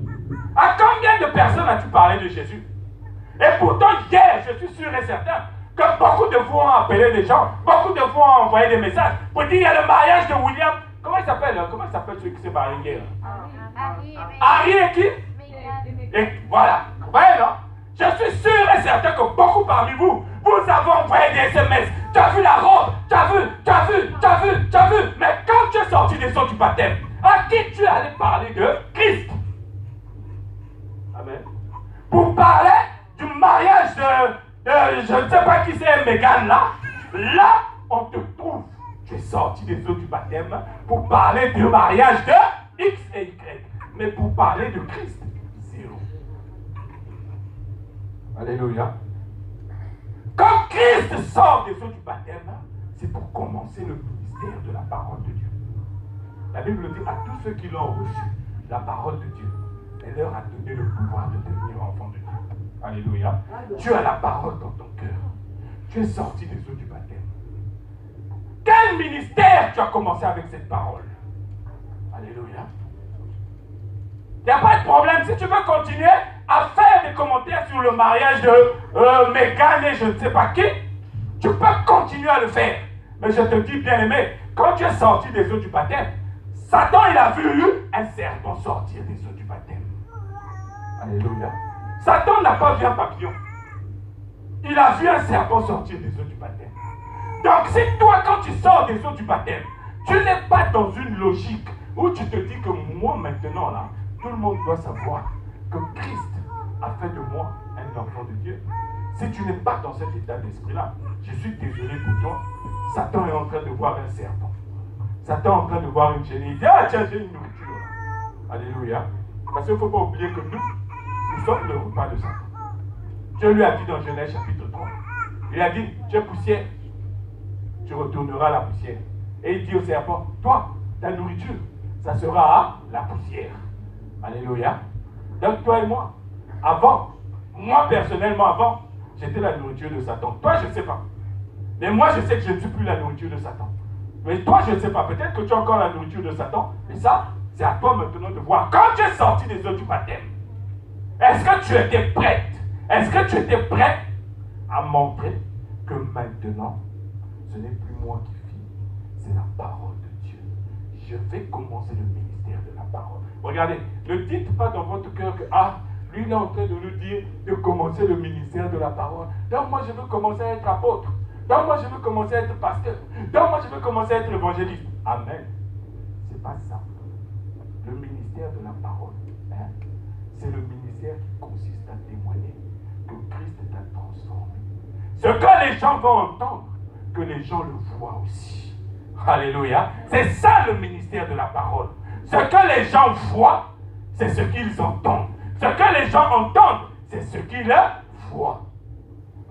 À combien de personnes as-tu parlé de Jésus? Et pourtant, hier, je suis sûr et certain que beaucoup de vous ont appelé des gens, beaucoup de vous ont envoyé des messages pour dire il y a le mariage de William. Comment il s'appelle celui qui s'est marié hier? Harry et qui? Et voilà. Vous voyez, non? Je suis sûr et certain que beaucoup parmi vous, vous avez envoyé des SMS. Tu as vu la robe, tu as vu. Mais quand tu es sorti des eaux du baptême, à qui tu allais parler de Christ? Amen. Pour parler du mariage de je ne sais pas qui c'est, Meghan là. Là, on te trouve. Tu es sorti des eaux du baptême pour parler du mariage de X et Y. Mais pour parler de Christ, zéro. Alléluia. Quand Christ sort des eaux du baptême, c'est pour commencer le ministère de la parole de Dieu. La Bible dit à tous ceux qui l'ont reçu, la parole de Dieu, elle leur a donné le pouvoir de devenir enfants de Dieu. Alléluia. Tu as la parole dans ton cœur. Tu es sorti des eaux du baptême. Quel ministère tu as commencé avec cette parole? Alléluia. Il n'y a pas de problème. Si tu veux continuer à faire des commentaires sur le mariage de Meghan et je ne sais pas qui, tu peux continuer à le faire. Mais je te dis, bien aimé, quand tu es sorti des eaux du baptême, Satan, il a vu un serpent sortir des eaux du baptême. Alléluia. Satan n'a pas vu un papillon. Il a vu un serpent sortir des eaux du baptême. Donc, si toi, quand tu sors des eaux du baptême, tu n'es pas dans une logique où tu te dis que moi, maintenant, là, tout le monde doit savoir que Christ a fait de moi un enfant de Dieu. Si tu n'es pas dans cet état d'esprit-là, je suis désolé pour toi. Satan est en train de voir un serpent. Satan est en train de voir une chenille. Il dit, ah tiens, j'ai une nourriture. Alléluia. Parce qu'il ne faut pas oublier que nous sommes le repas de Satan. Dieu lui a dit dans Genèse chapitre 3, il a dit, tu es poussière, tu retourneras à la poussière. Et il dit au serpent, toi, ta nourriture, ça sera la poussière. Alléluia. Donc toi et moi, avant, moi personnellement avant, j'étais la nourriture de Satan. Toi, je ne sais pas. Mais moi, je sais que je ne suis plus la nourriture de Satan. Mais toi, je ne sais pas. Peut-être que tu as encore la nourriture de Satan. Et ça, c'est à toi maintenant de voir. Quand tu es sorti des eaux du baptême, est-ce que tu étais prête? Est-ce que tu étais prête à montrer que maintenant, ce n'est plus moi qui vis, c'est la parole de Dieu. Je vais commencer le ministère de la parole. Regardez, ne dites pas dans votre cœur que, ah, lui il est en train de nous dire de commencer le ministère de la parole. Donc moi je veux commencer à être apôtre. Donc moi je veux commencer à être pasteur. Donc moi je veux commencer à être évangéliste. Amen. C'est pas ça. Le ministère de la parole, hein, c'est le ministère qui consiste à témoigner que Christ t'a transformé. Ce que les gens vont entendre, que les gens le voient aussi. Alléluia. C'est ça le ministère de la parole. Ce que les gens voient, c'est ce qu'ils entendent. Ce que les gens entendent, c'est ce qu'ils voient.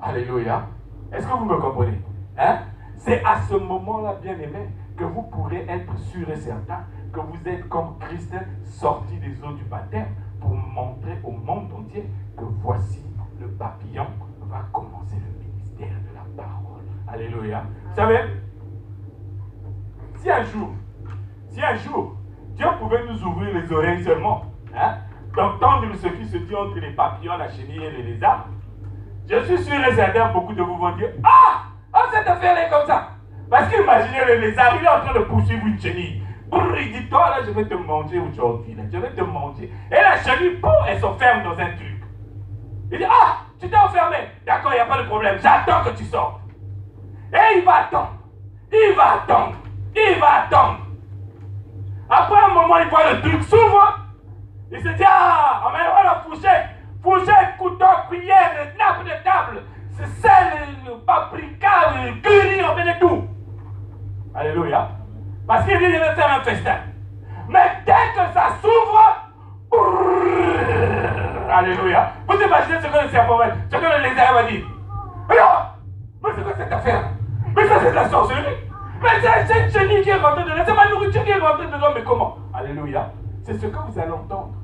Alléluia. Est-ce que vous me comprenez? Hein? C'est à ce moment-là, bien aimé, que vous pourrez être sûr et certain que vous êtes comme Christ sorti des eaux du baptême pour montrer au monde entier que voici le papillon va commencer le ministère de la parole. Alléluia. Vous savez, si un jour, Dieu pouvait nous ouvrir les oreilles seulement, hein, d'entendre ce qui se dit entre les papillons, la chenille et les lézards, je suis sûr et certain, beaucoup de vous vont dire, cette affaire est comme ça. Parce qu'imaginez le lézard, il est en train de poursuivre une chenille. Il dit, toi là, je vais te manger aujourd'hui, là, je vais te manger. Et la chenille, elle s'enferme dans un truc. Il dit, tu t'es enfermé. D'accord, il n'y a pas de problème, j'attends que tu sortes. Et il va attendre. Il va attendre. Il va attendre. Après un moment, il voit le truc s'ouvre. Il se dit, emmène-moi la fourchette. Fourchette, couteau, cuillère, nappe de table. C'est sel, le paprika, le curry, on met tout. Alléluia. Parce qu'il dit, je vais faire un festin. Mais dès que ça s'ouvre, alléluia. Vous imaginez ce que le serpent va dire, ce que le lézard va dire. Mais c'est quoi cette affaire? Mais ça, c'est de la sorcellerie. Mais c'est une chenille qui est rentrée dedans. C'est ma nourriture qui est rentrée dedans. Mais comment? Alléluia. C'est ce que vous allez entendre.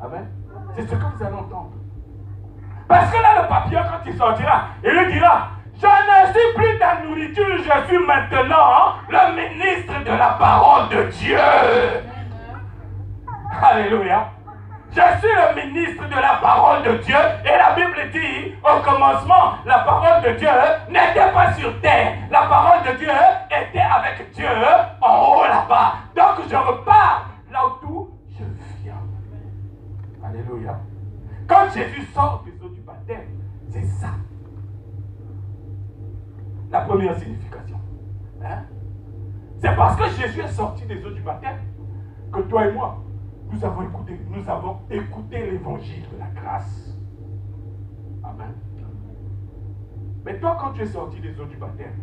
Amen. C'est ce que vous allez entendre. Parce que là, le papillon, quand il sortira, il lui dira, je ne suis plus ta nourriture, je suis maintenant le ministre de la parole de Dieu. Alléluia. Je suis le ministre de la parole de Dieu. Et la Bible dit, au commencement, la parole de Dieu n'était pas sur terre. La parole de Dieu était avec Dieu en haut là-bas. Donc je repars là où je viens. Alléluia. Quand Jésus sort des eaux du baptême, c'est ça. La première signification. C'est parce que Jésus est sorti des eaux du baptême que toi et moi, nous avons écouté l'évangile de la grâce. Amen. Mais toi, quand tu es sorti des eaux du baptême,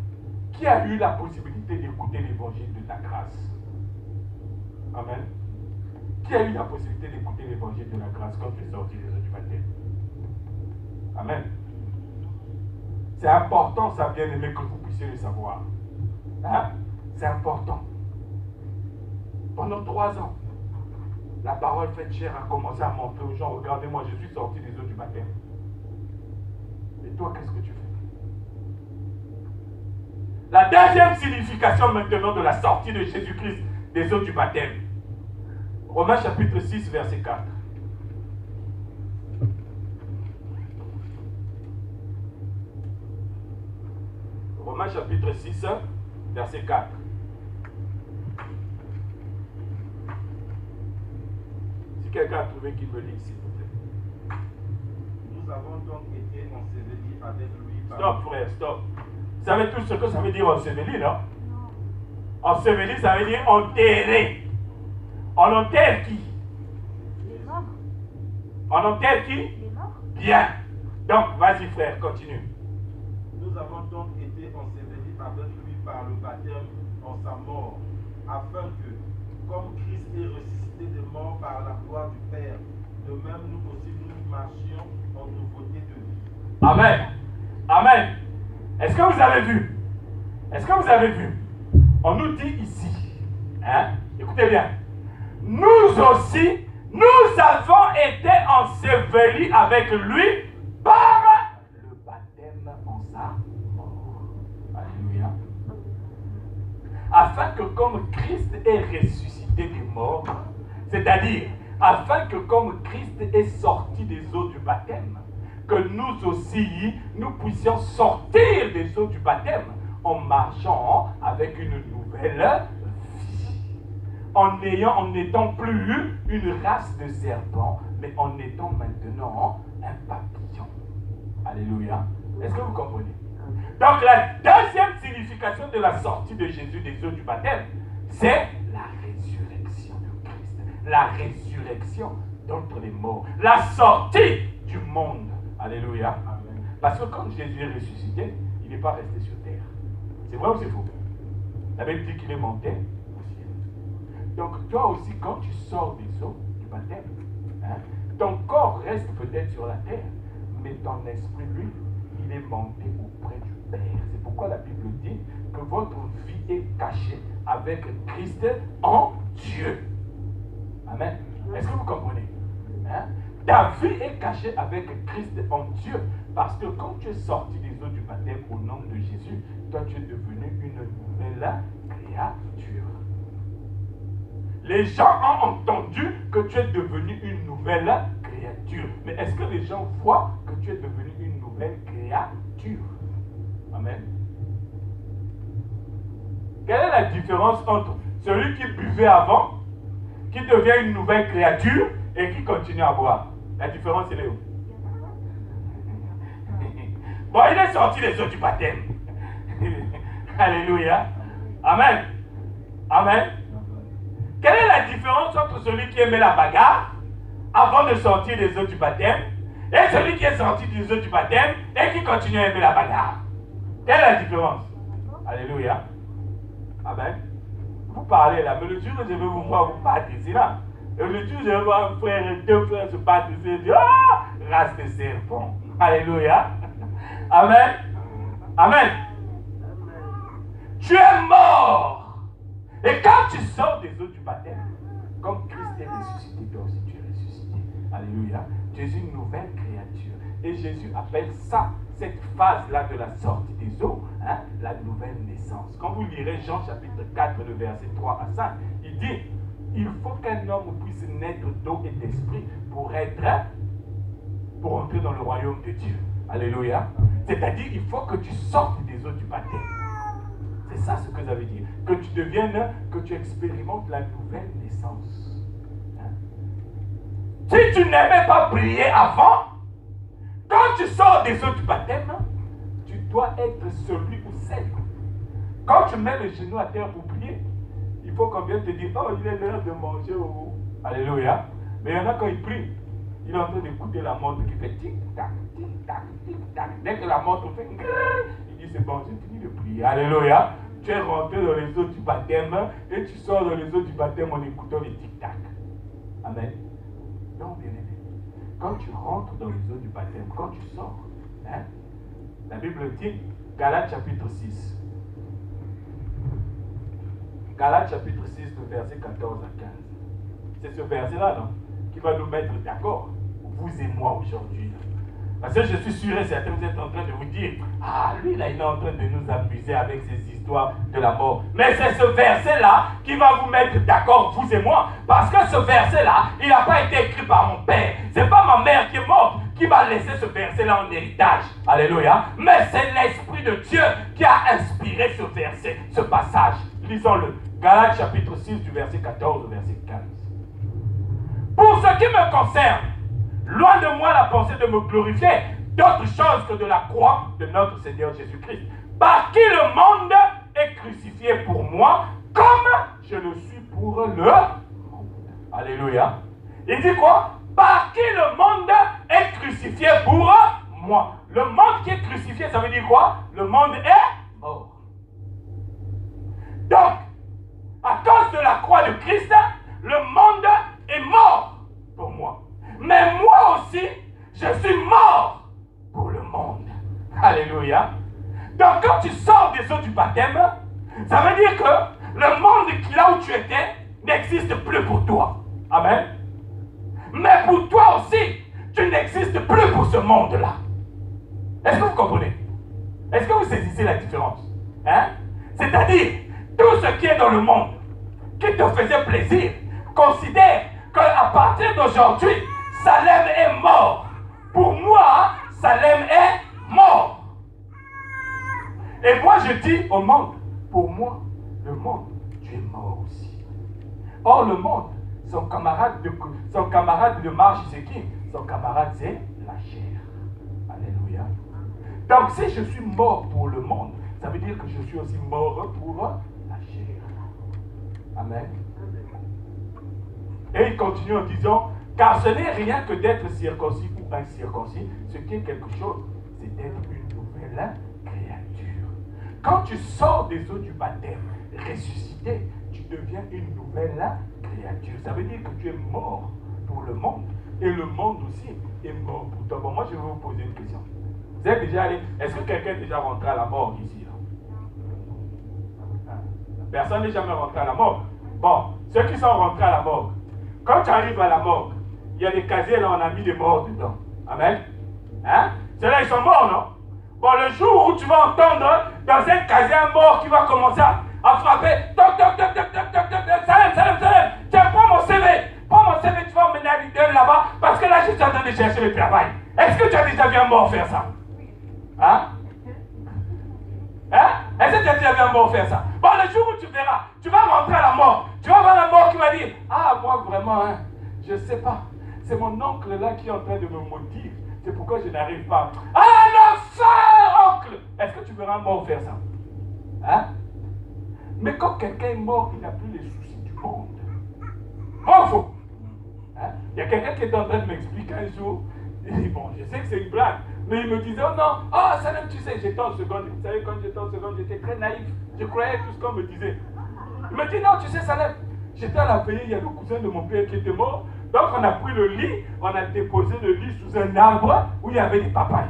qui a eu la possibilité d'écouter l'évangile de ta grâce? Amen. Qui a eu la possibilité d'écouter l'évangile de la grâce quand tu es sorti des eaux du baptême? Amen. C'est important, ça, bien aimé, que vous puissiez le savoir. C'est important. Pendant 3 ans, la parole faite chair a commencé à montrer aux gens, regardez-moi, je suis sorti des eaux du baptême. Et toi, qu'est-ce que tu fais? La deuxième signification maintenant de la sortie de Jésus-Christ des eaux du baptême. Romains chapitre 6, verset 4. Romains chapitre 6, verset 4. Si quelqu'un a trouvé qu'il me lit, s'il vous plaît. Nous avons donc été ensevelis avec lui par... Stop, frère, stop. Vous savez tout ce que ça veut dire enseveli, non? Enseveli, ça veut dire enterré. On enterre qui? Les morts. On enterre qui? Les morts. Bien. Donc, vas-y, frère, continue. Nous avons donc été ensevelis avec lui par le baptême en sa mort, afin que, comme Christ est ressuscité des morts par la gloire du Père, de même nous aussi nous marchions en nouveauté de vie. Amen. Amen. Est-ce que vous avez vu? Est-ce que vous avez vu? On nous dit ici, écoutez bien, nous aussi, nous avons été ensevelis avec lui par le baptême en sa mort. Alléluia. Afin que comme Christ est ressuscité des morts, c'est-à-dire afin que comme Christ est sorti des eaux du baptême, que nous aussi, nous puissions sortir des eaux du baptême en marchant avec une nouvelle vie. En n'étant plus une race de serpents, mais en étant maintenant un papillon. Alléluia. Est-ce que vous comprenez? Donc la deuxième signification de la sortie de Jésus des eaux du baptême, c'est la résurrection de Christ. La résurrection d'entre les morts. La sortie du monde. Alléluia. Amen. Parce que quand Jésus est ressuscité, il n'est pas resté sur terre. C'est vrai ou c'est faux? La Bible dit qu'il est monté au ciel. Donc toi aussi, quand tu sors des eaux du baptême, ton corps reste peut-être sur la terre, mais ton esprit, lui, il est monté auprès du Père. C'est pourquoi la Bible dit que votre vie est cachée avec Christ en Dieu. Amen. Est-ce que vous comprenez? Ta vie est cachée avec Christ en Dieu. Parce que quand tu es sorti des eaux du baptême au nom de Jésus, toi tu es devenu une nouvelle créature. Les gens ont entendu que tu es devenu une nouvelle créature. Mais est-ce que les gens voient que tu es devenu une nouvelle créature? Amen. Quelle est la différence entre celui qui buvait avant, qui devient une nouvelle créature et qui continue à boire? La différence, elle est où? Bon, il est sorti des eaux du baptême. Alléluia. Amen. Amen. Quelle est la différence entre celui qui aimait la bagarre avant de sortir des eaux du baptême et celui qui est sorti des eaux du baptême et qui continue à aimer la bagarre? Quelle est la différence? Alléluia. Amen. Vous parlez là, mais le jour où je vais vous voir, vous partez ici là. Et le jour où je vais voir un frère et deux frères se battre ici, je dis, ah, race de serpent. Alléluia. Amen. Amen. Tu es mort. Et quand tu sors des eaux du baptême, comme Christ est ressuscité, toi aussi tu es ressuscité. Alléluia. Tu es une nouvelle créature. Et Jésus appelle ça, cette phase-là de la sortie des eaux, hein, la nouvelle naissance. Quand vous lirez Jean chapitre 4, le verset 3 à 5, il dit, il faut qu'un homme puisse naître d'eau et d'esprit pour entrer dans le royaume de Dieu. Alléluia. C'est-à-dire, il faut que tu sortes des eaux du baptême. C'est ça ce que ça veut dire. Que tu deviennes, que tu expérimentes la nouvelle naissance. Hein? Si tu n'aimais pas prier avant, quand tu sors des eaux du baptême, tu dois être celui ou celle. Quand tu mets le genou à terre pour prier, il faut qu'on vienne te dire, oh, il est l'heure de manger. Oh. Alléluia. Mais il y en a quand ils prient, il est en train d'écouter la montre qui fait tic-tac, tic-tac, tic-tac. Dès que la montre fait il dit, c'est bon, j'ai fini de prier. Alléluia. Tu es rentré dans les eaux du baptême et tu sors dans les eaux du baptême en écoutant les tic-tac. Amen. Non, bien aimé. Quand tu rentres dans les eaux du baptême, quand tu sors, hein, la Bible dit, Galates chapitre 6. Galates chapitre 6, le verset 14 à 15. C'est ce verset-là, non, qui va nous mettre d'accord, vous et moi aujourd'hui. Parce que je suis sûr et certain, vous êtes en train de vous dire, ah, lui là, il est en train de nous amuser avec ces histoires de la mort. Mais c'est ce verset-là qui va vous mettre d'accord, vous et moi. Parce que ce verset-là, il n'a pas été écrit par mon père. C'est pas ma mère qui est morte qui m'a laissé ce verset-là en héritage. Alléluia. Mais c'est l'Esprit de Dieu qui a inspiré ce verset, ce passage. Lisons-le. Galates chapitre 6 du verset 14 au verset 15. Pour ce qui me concerne, loin de moi la pensée de me glorifier d'autre chose que de la croix de notre Seigneur Jésus-Christ, par qui le monde est crucifié pour moi, comme je le suis pour le monde. Alléluia. Il dit quoi? Par qui le monde est crucifié pour moi. Le monde qui est crucifié, ça veut dire quoi? Le monde est mort. Donc, à cause de la croix de Christ, le monde est mort pour moi. Mais moi aussi, je suis mort pour le monde. Alléluia. Donc quand tu sors des eaux du baptême, ça veut dire que le monde là où tu étais n'existe plus pour toi. Amen. Mais pour toi aussi, tu n'existes plus pour ce monde-là. Est-ce que vous comprenez? Est-ce que vous saisissez la différence? Hein? C'est-à-dire, tout ce qui est dans le monde, qui te faisait plaisir, considère qu'à partir d'aujourd'hui, Salem est mort. Pour moi, Salem est mort. Et moi, je dis au monde, pour moi, le monde, tu es mort aussi. Or, le monde, son camarade de marche, c'est qui? Son camarade, c'est la chair. Alléluia. Donc, si je suis mort pour le monde, ça veut dire que je suis aussi mort pour la chair. Amen. Et il continue en disant, car ce n'est rien que d'être circoncis ou incirconcis, ce qui est quelque chose, c'est d'être une nouvelle créature. Quand tu sors des eaux du baptême, ressuscité, tu deviens une nouvelle créature. Ça veut dire que tu es mort pour le monde, et le monde aussi est mort pour toi. Bon, moi je vais vous poser une question. Vous êtes déjà allé, est-ce que quelqu'un est déjà rentré à la mort ici là? Personne n'est jamais rentré à la mort. Bon, ceux qui sont rentrés à la mort, quand tu arrives à la mort, il y a des casiers là, on a mis des morts dedans. Amen. Hein? Ceux-là, ils sont morts, non? Bon, le jour où tu vas entendre dans un casier un mort qui va commencer à frapper, toc, toc, toc, toc, toc, toc, toc, Salem, Salem, Salem, tu es train de chercher le travail. Est-ce que tu as déjà vu un mort faire ça? Hein? Hein? Est-ce que tu as déjà vu un mort faire ça? Bon, le jour où tu verras, tu vas rentrer à la mort. Tu vas voir la mort qui va dire, ah, moi vraiment, hein, je ne sais pas. C'est mon oncle là qui est en train de me maudire. C'est pourquoi je n'arrive pas. Ah, l'enfer, oncle! Est-ce que tu verras un mort faire ça? Hein? Mais quand quelqu'un est mort, il n'a plus les soucis du monde. Bon, faux. Hein? Il y a quelqu'un qui est en train de m'expliquer un jour. Il dit, bon, je sais que c'est une blague. Mais il me disait, oh non, oh, Salem, tu sais, j'étais en seconde. Vous savez, quand j'étais en seconde, j'étais très naïf. Je croyais tout ce qu'on me disait. Il me dit, non, tu sais, Salem, j'étais à la veillée, il y a le cousin de mon père qui était mort. Donc on a pris le lit, on a déposé le lit sous un arbre où il y avait des papayes.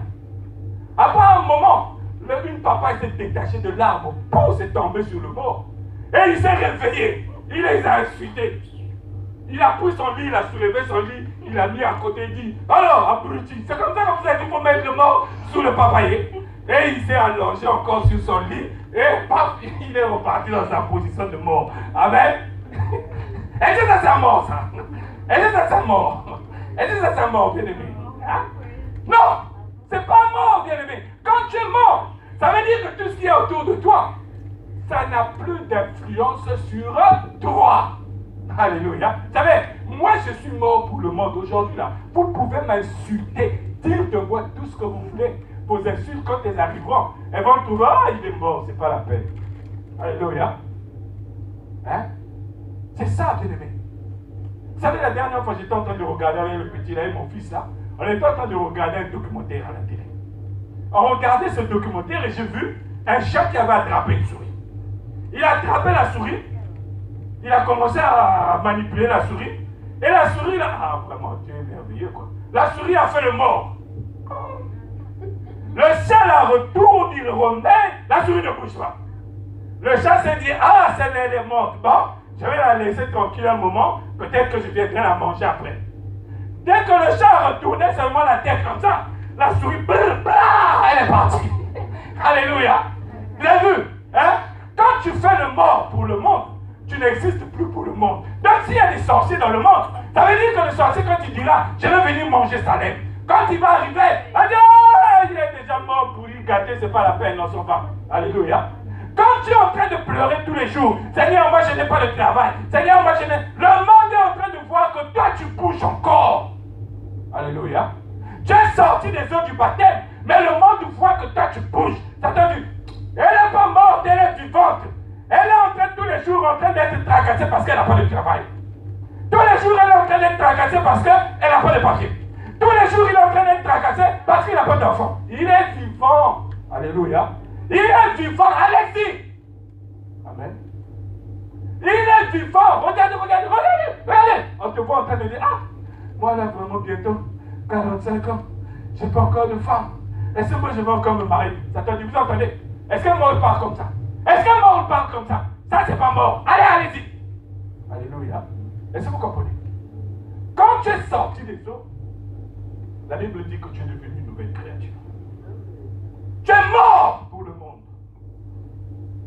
Après un moment, une papaye s'est détachée de l'arbre, pour s'est tombé sur le mort. Et il s'est réveillé, il les a insultés. Il a pris son lit, il a soulevé son lit, il l'a mis à côté, il dit, alors, abruti, c'est comme ça que vous avez dit pour mettre le mort sous le papayer. Et il s'est allongé encore sur son lit, et paf, il est reparti dans sa position de mort. Amen. Est-ce que ça c'est mort, ça? Est-ce que ça c'est mort? Est-ce que ça c'est mort, bien-aimé? Hein? Non, c'est pas mort, bien-aimé. Quand tu es mort, ça veut dire que tout ce qui est autour de toi, ça n'a plus d'influence sur toi. Alléluia. Vous savez, moi je suis mort pour le monde aujourd'hui là. Vous pouvez m'insulter, dire de moi tout ce que vous voulez. Vos insultes, quand elles arriveront, elles vont trouver, ah, il est mort, c'est pas la peine. Alléluia. Hein? C'est ça, bien-aimé. Vous savez, la dernière fois, j'étais en train de regarder avec le petit là et mon fils là. On était en train de regarder un documentaire à la télé. On regardait ce documentaire et j'ai vu un chat qui avait attrapé une souris. Il a attrapé la souris. Il a commencé à manipuler la souris. Et la souris là, ah vraiment, Dieu est merveilleux quoi. La souris a fait le mort. Le chat la retourne, il remet, la souris ne bouge pas. Le chat s'est dit, ah, celle-là est morte. Bon, je vais la laisser tranquille un moment, peut-être que je viendrai la manger après. Dès que le chat a retourné seulement la tête comme ça, la souris, elle est partie. Alléluia. Vous avez vu, hein? Quand tu fais le mort pour le monde, tu n'existes plus pour le monde. Donc s'il y a des sorciers dans le monde, ça veut dire que le sorcier, quand il dira, je vais venir manger Salem, quand il va arriver, il est déjà mort pour lui gâter, c'est pas la peine, non, son pas. Alléluia. Quand tu es en train de pleurer tous les jours, Seigneur, moi je n'ai pas de travail, Seigneur, moi je n'ai... Le monde est en train de voir que toi tu bouges encore. Alléluia. Tu es sorti des eaux du baptême, mais le monde voit que toi tu bouges. Ça te dit, elle n'est pas morte, elle est vivante. Elle est en train tous les jours en train d'être tracassée parce qu'elle n'a pas de travail. Tous les jours elle est en train d'être tracassée parce qu'elle n'a pas de papier. Tous les jours il est en train d'être tracassé parce qu'il n'a pas d'enfant. Il est vivant. Alléluia. Il est vivant, Alexis. Amen. Il est vivant. Regardez. On te voit en train de dire, ah, moi là vraiment bientôt 45 ans, je n'ai pas encore de femme. Est-ce que moi je vais encore me marier? Ça te dit, vous entendez? Est-ce qu'un mort parle comme ça? Est-ce qu'un mort parle comme ça? Ça c'est pas mort. Allez-y. Alléluia. Est-ce que vous comprenez? Quand tu es sorti des eaux, la Bible dit que tu es devenu une nouvelle créature. Tu es mort pour le monde.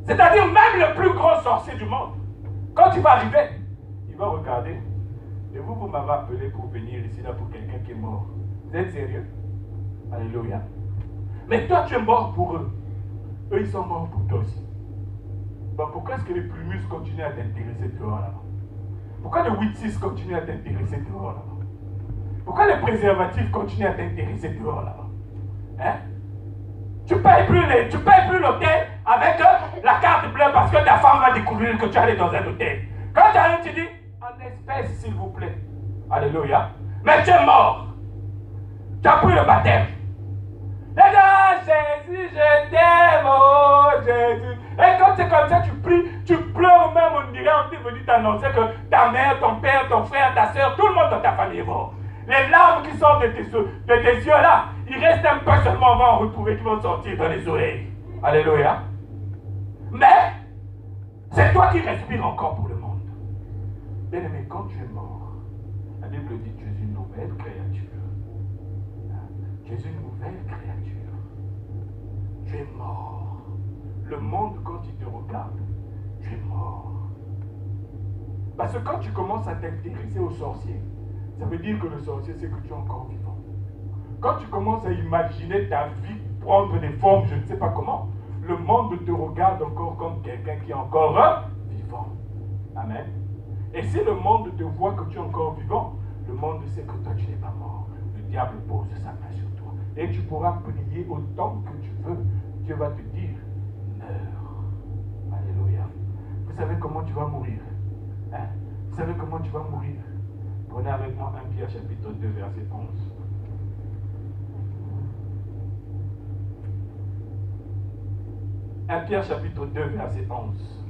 C'est-à-dire même le plus grand sorcier du monde, quand il va arriver, il va regarder. Et vous m'avez appelé pour venir ici là pour quelqu'un qui est mort. Vous êtes sérieux? Alléluia. Mais toi tu es mort pour eux. Eux ils sont morts pour toi aussi. Bon, pourquoi est-ce que les plumus continuent à t'intéresser dehors là-bas? Pourquoi le 8-6 continue à t'intéresser dehors là-bas? Pourquoi les préservatifs continuent à t'intéresser dehors là-bas? Hein? Tu payes plus l'hôtel avec la carte bleue parce que ta femme va découvrir que tu es allé dans un hôtel. Quand tu arrives, tu dis, en espèces s'il vous plaît. Alléluia. Mais tu es mort. Tu as pris le baptême. Et là, Jésus, je t'aime, oh Jésus. Et quand c'est comme ça, tu pries, tu pleures même, on dirait, on t'est venu t'annoncer que ta mère, ton père, ton frère, ta soeur, tout le monde dans ta famille est mort. Les larmes qui sortent de tes yeux là, il reste un peu seulement, on va en retrouver qui vont sortir dans les oreilles. Alléluia. Mais, c'est toi qui respires encore pour le monde. Bien aimé, quand tu es mort, la Bible dit que tu es une nouvelle créature. Tu es une nouvelle créature. Tu es mort. Le monde, quand il te regarde, tu es mort. Parce que quand tu commences à t'intéresser aux sorciers, ça veut dire que le sorcier, c'est que tu es encore vivant. quand tu commences à imaginer ta vie prendre des formes, je ne sais pas comment, le monde te regarde encore comme quelqu'un qui est encore vivant. Amen. Et si le monde te voit que tu es encore vivant, le monde sait que toi tu n'es pas mort. Le diable pose sa main sur toi. Et tu pourras prier autant que tu veux. Dieu va te dire, meurs. Alléluia. Vous savez comment tu vas mourir? Hein? Vous savez comment tu vas mourir? Prenez avec moi 1 Pierre chapitre 2 verset 11. 1 Pierre chapitre 2 verset 11.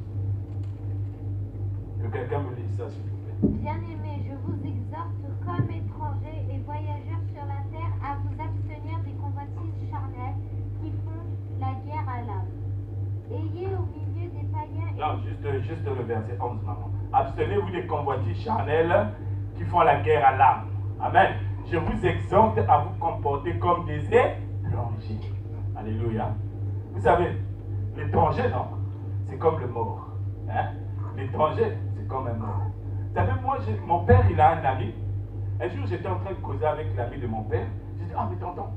Que quelqu'un me lise ça s'il vous plaît. Bien-aimés, je vous exhorte comme étrangers et voyageurs sur la terre à vous abstenir des convoitises charnelles qui font la guerre à l'âme. Ayez au milieu des païens... Non, juste le verset 11, maman. Abstenez-vous des convoitises charnelles qui font la guerre à l'âme. Amen. Je vous exhorte à vous comporter comme des étrangers. Alléluia. Vous savez, l'étranger, non, c'est comme le mort. Hein? L'étranger, c'est comme un mort. Vous savez, moi, mon père, il a un ami. Un jour, j'étais en train de causer avec l'ami de mon père. J'ai dit, ah, mais tonton,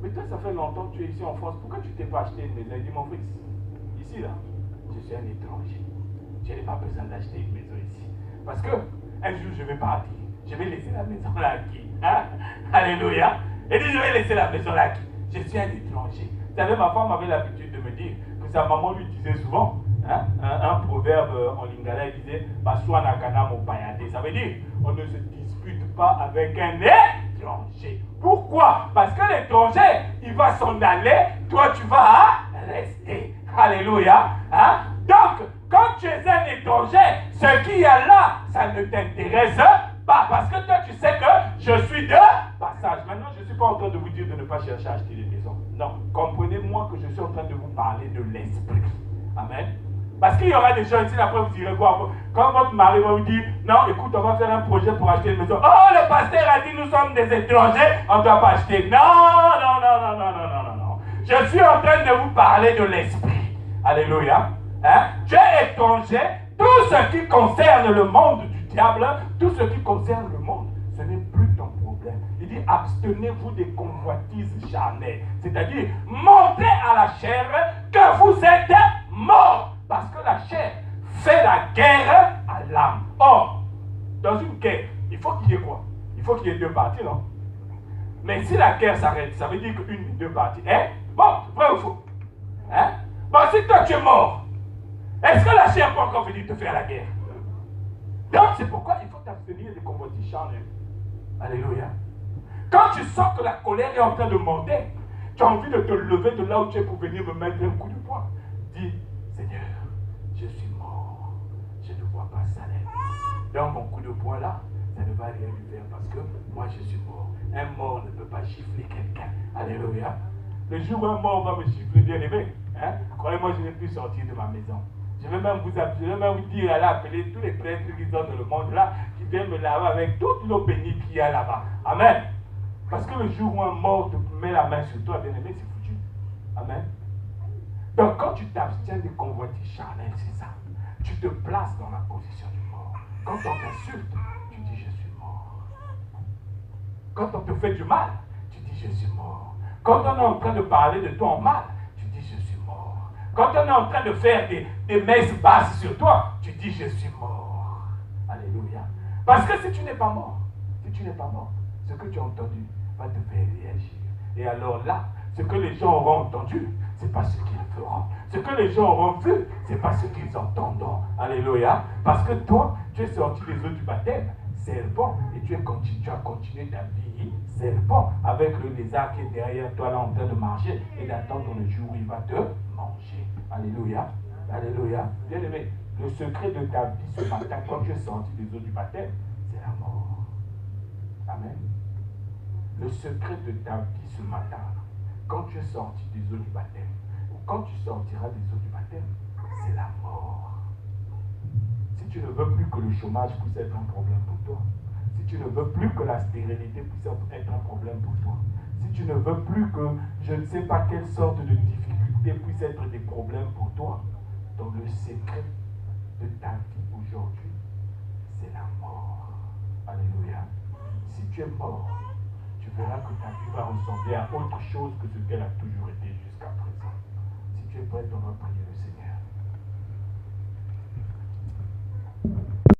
mais toi, ça fait longtemps que tu es ici en France. Pourquoi tu t'es pas acheté une maison? Il dit, mon fils, ici, là, je suis un étranger. Je n'ai pas besoin d'acheter une maison ici. Parce que, un jour, je vais partir. Je vais laisser la maison là qui. Hein? Alléluia. Il dit, je vais laisser la maison là qui. Je suis un étranger. Vous savez, ma femme avait l'habitude de me dire que sa maman lui disait souvent, hein, un proverbe en lingala, il disait, Baswana kana mo payade. Ça veut dire, on ne se dispute pas avec un étranger. Pourquoi? Parce que l'étranger, il va s'en aller, toi tu vas rester. Alléluia. Hein? Donc, quand tu es un étranger, ce qu'il y a là, ça ne t'intéresse pas. Parce que toi, tu sais que je suis de passage. Maintenant, je ne suis pas en train de vous dire de ne pas chercher à acheter des maisons. Non, comprenez-moi que je suis en train de vous parler de l'esprit. Amen. Parce qu'il y aura des gens ici, après vous irez voir. Quand votre mari va vous dire, non, écoute, on va faire un projet pour acheter une maison. Oh, le pasteur a dit, nous sommes des étrangers, on ne doit pas acheter. Non, non, non, non, non, non, non, non, non. Je suis en train de vous parler de l'esprit. Alléluia. Hein? Tu es étranger. Tout ce qui concerne le monde du diable, tout ce qui concerne le monde, ce n'est plus ton problème. Il dit, abstenez-vous des convoitises charnelles. C'est-à-dire, montrez à la chair que vous êtes mort. Parce que la chair fait la guerre à l'âme. Or, dans une guerre, il faut qu'il y ait quoi? Il faut qu'il y ait deux parties, non? Mais si la guerre s'arrête, ça veut dire qu'une des deux parties est morte. Vrai ou faux? Hein? Bon, si toi tu es mort, est-ce que la chair peut encore venir te faire la guerre? Donc, c'est pourquoi il faut t'abstenir des convoitises charnelles. Alléluia. Quand tu sens que la colère est en train de monter, tu as envie de te lever de là où tu es pour venir me mettre un coup de poing. Dis, Seigneur, je suis mort. Je ne vois pas ça. Donc, mon coup de poing là, ça ne va rien lui faire parce que moi, je suis mort. Un mort ne peut pas gifler quelqu'un. Alléluia. Le jour où un mort va me gifler, bien aimé, hein, croyez-moi, je n'ai plus sortir de ma maison. Je vais même vous dire, aller appeler tous les prêtres qui sont dans le monde là, qui viennent me laver avec toute l'eau bénite qu'il y a là-bas. Amen. Parce que le jour où un mort te met la main sur toi, bien aimé, c'est foutu. Amen. Donc quand tu t'abstiens des convoitises charnelles, c'est ça. Tu te places dans la position du mort. Quand on t'insulte, tu dis je suis mort. Quand on te fait du mal, tu dis je suis mort. Quand on est en train de parler de toi en mal, tu dis je suis mort. Quand on est en train de faire des messes basses sur toi, tu dis je suis mort. Alléluia. Parce que si tu n'es pas mort, ce que tu as entendu va te faire réagir. Et alors là, ce que les gens auront entendu, ce n'est pas ce qu'ils feront. Ce que les gens auront vu, ce n'est pas ce qu'ils entendront. Alléluia. Parce que toi, tu es sorti des eaux du baptême, serpent, et tu as continué ta vie serpent avec le lézard qui est derrière toi là en train de marcher et d'attendre le jour où il va te manger. Alléluia. Alléluia. Bien aimé, le secret de ta vie ce matin, quand tu es sorti des eaux du baptême, c'est la mort. Amen. Le secret de ta vie ce matin, quand tu es sorti des eaux du baptême, ou quand tu sortiras des eaux du baptême, c'est la mort. Si tu ne veux plus que le chômage puisse être un problème pour toi, si tu ne veux plus que la stérilité puisse être un problème pour toi, si tu ne veux plus que je ne sais pas quelle sorte de difficulté puisse être des problèmes pour toi, donc le secret de ta vie aujourd'hui, c'est la mort. Alléluia. Si tu es mort, tu verras que ta vie va ressembler à autre chose que ce qu'elle a toujours été jusqu'à présent. Si tu es prêt, on va prier le Seigneur.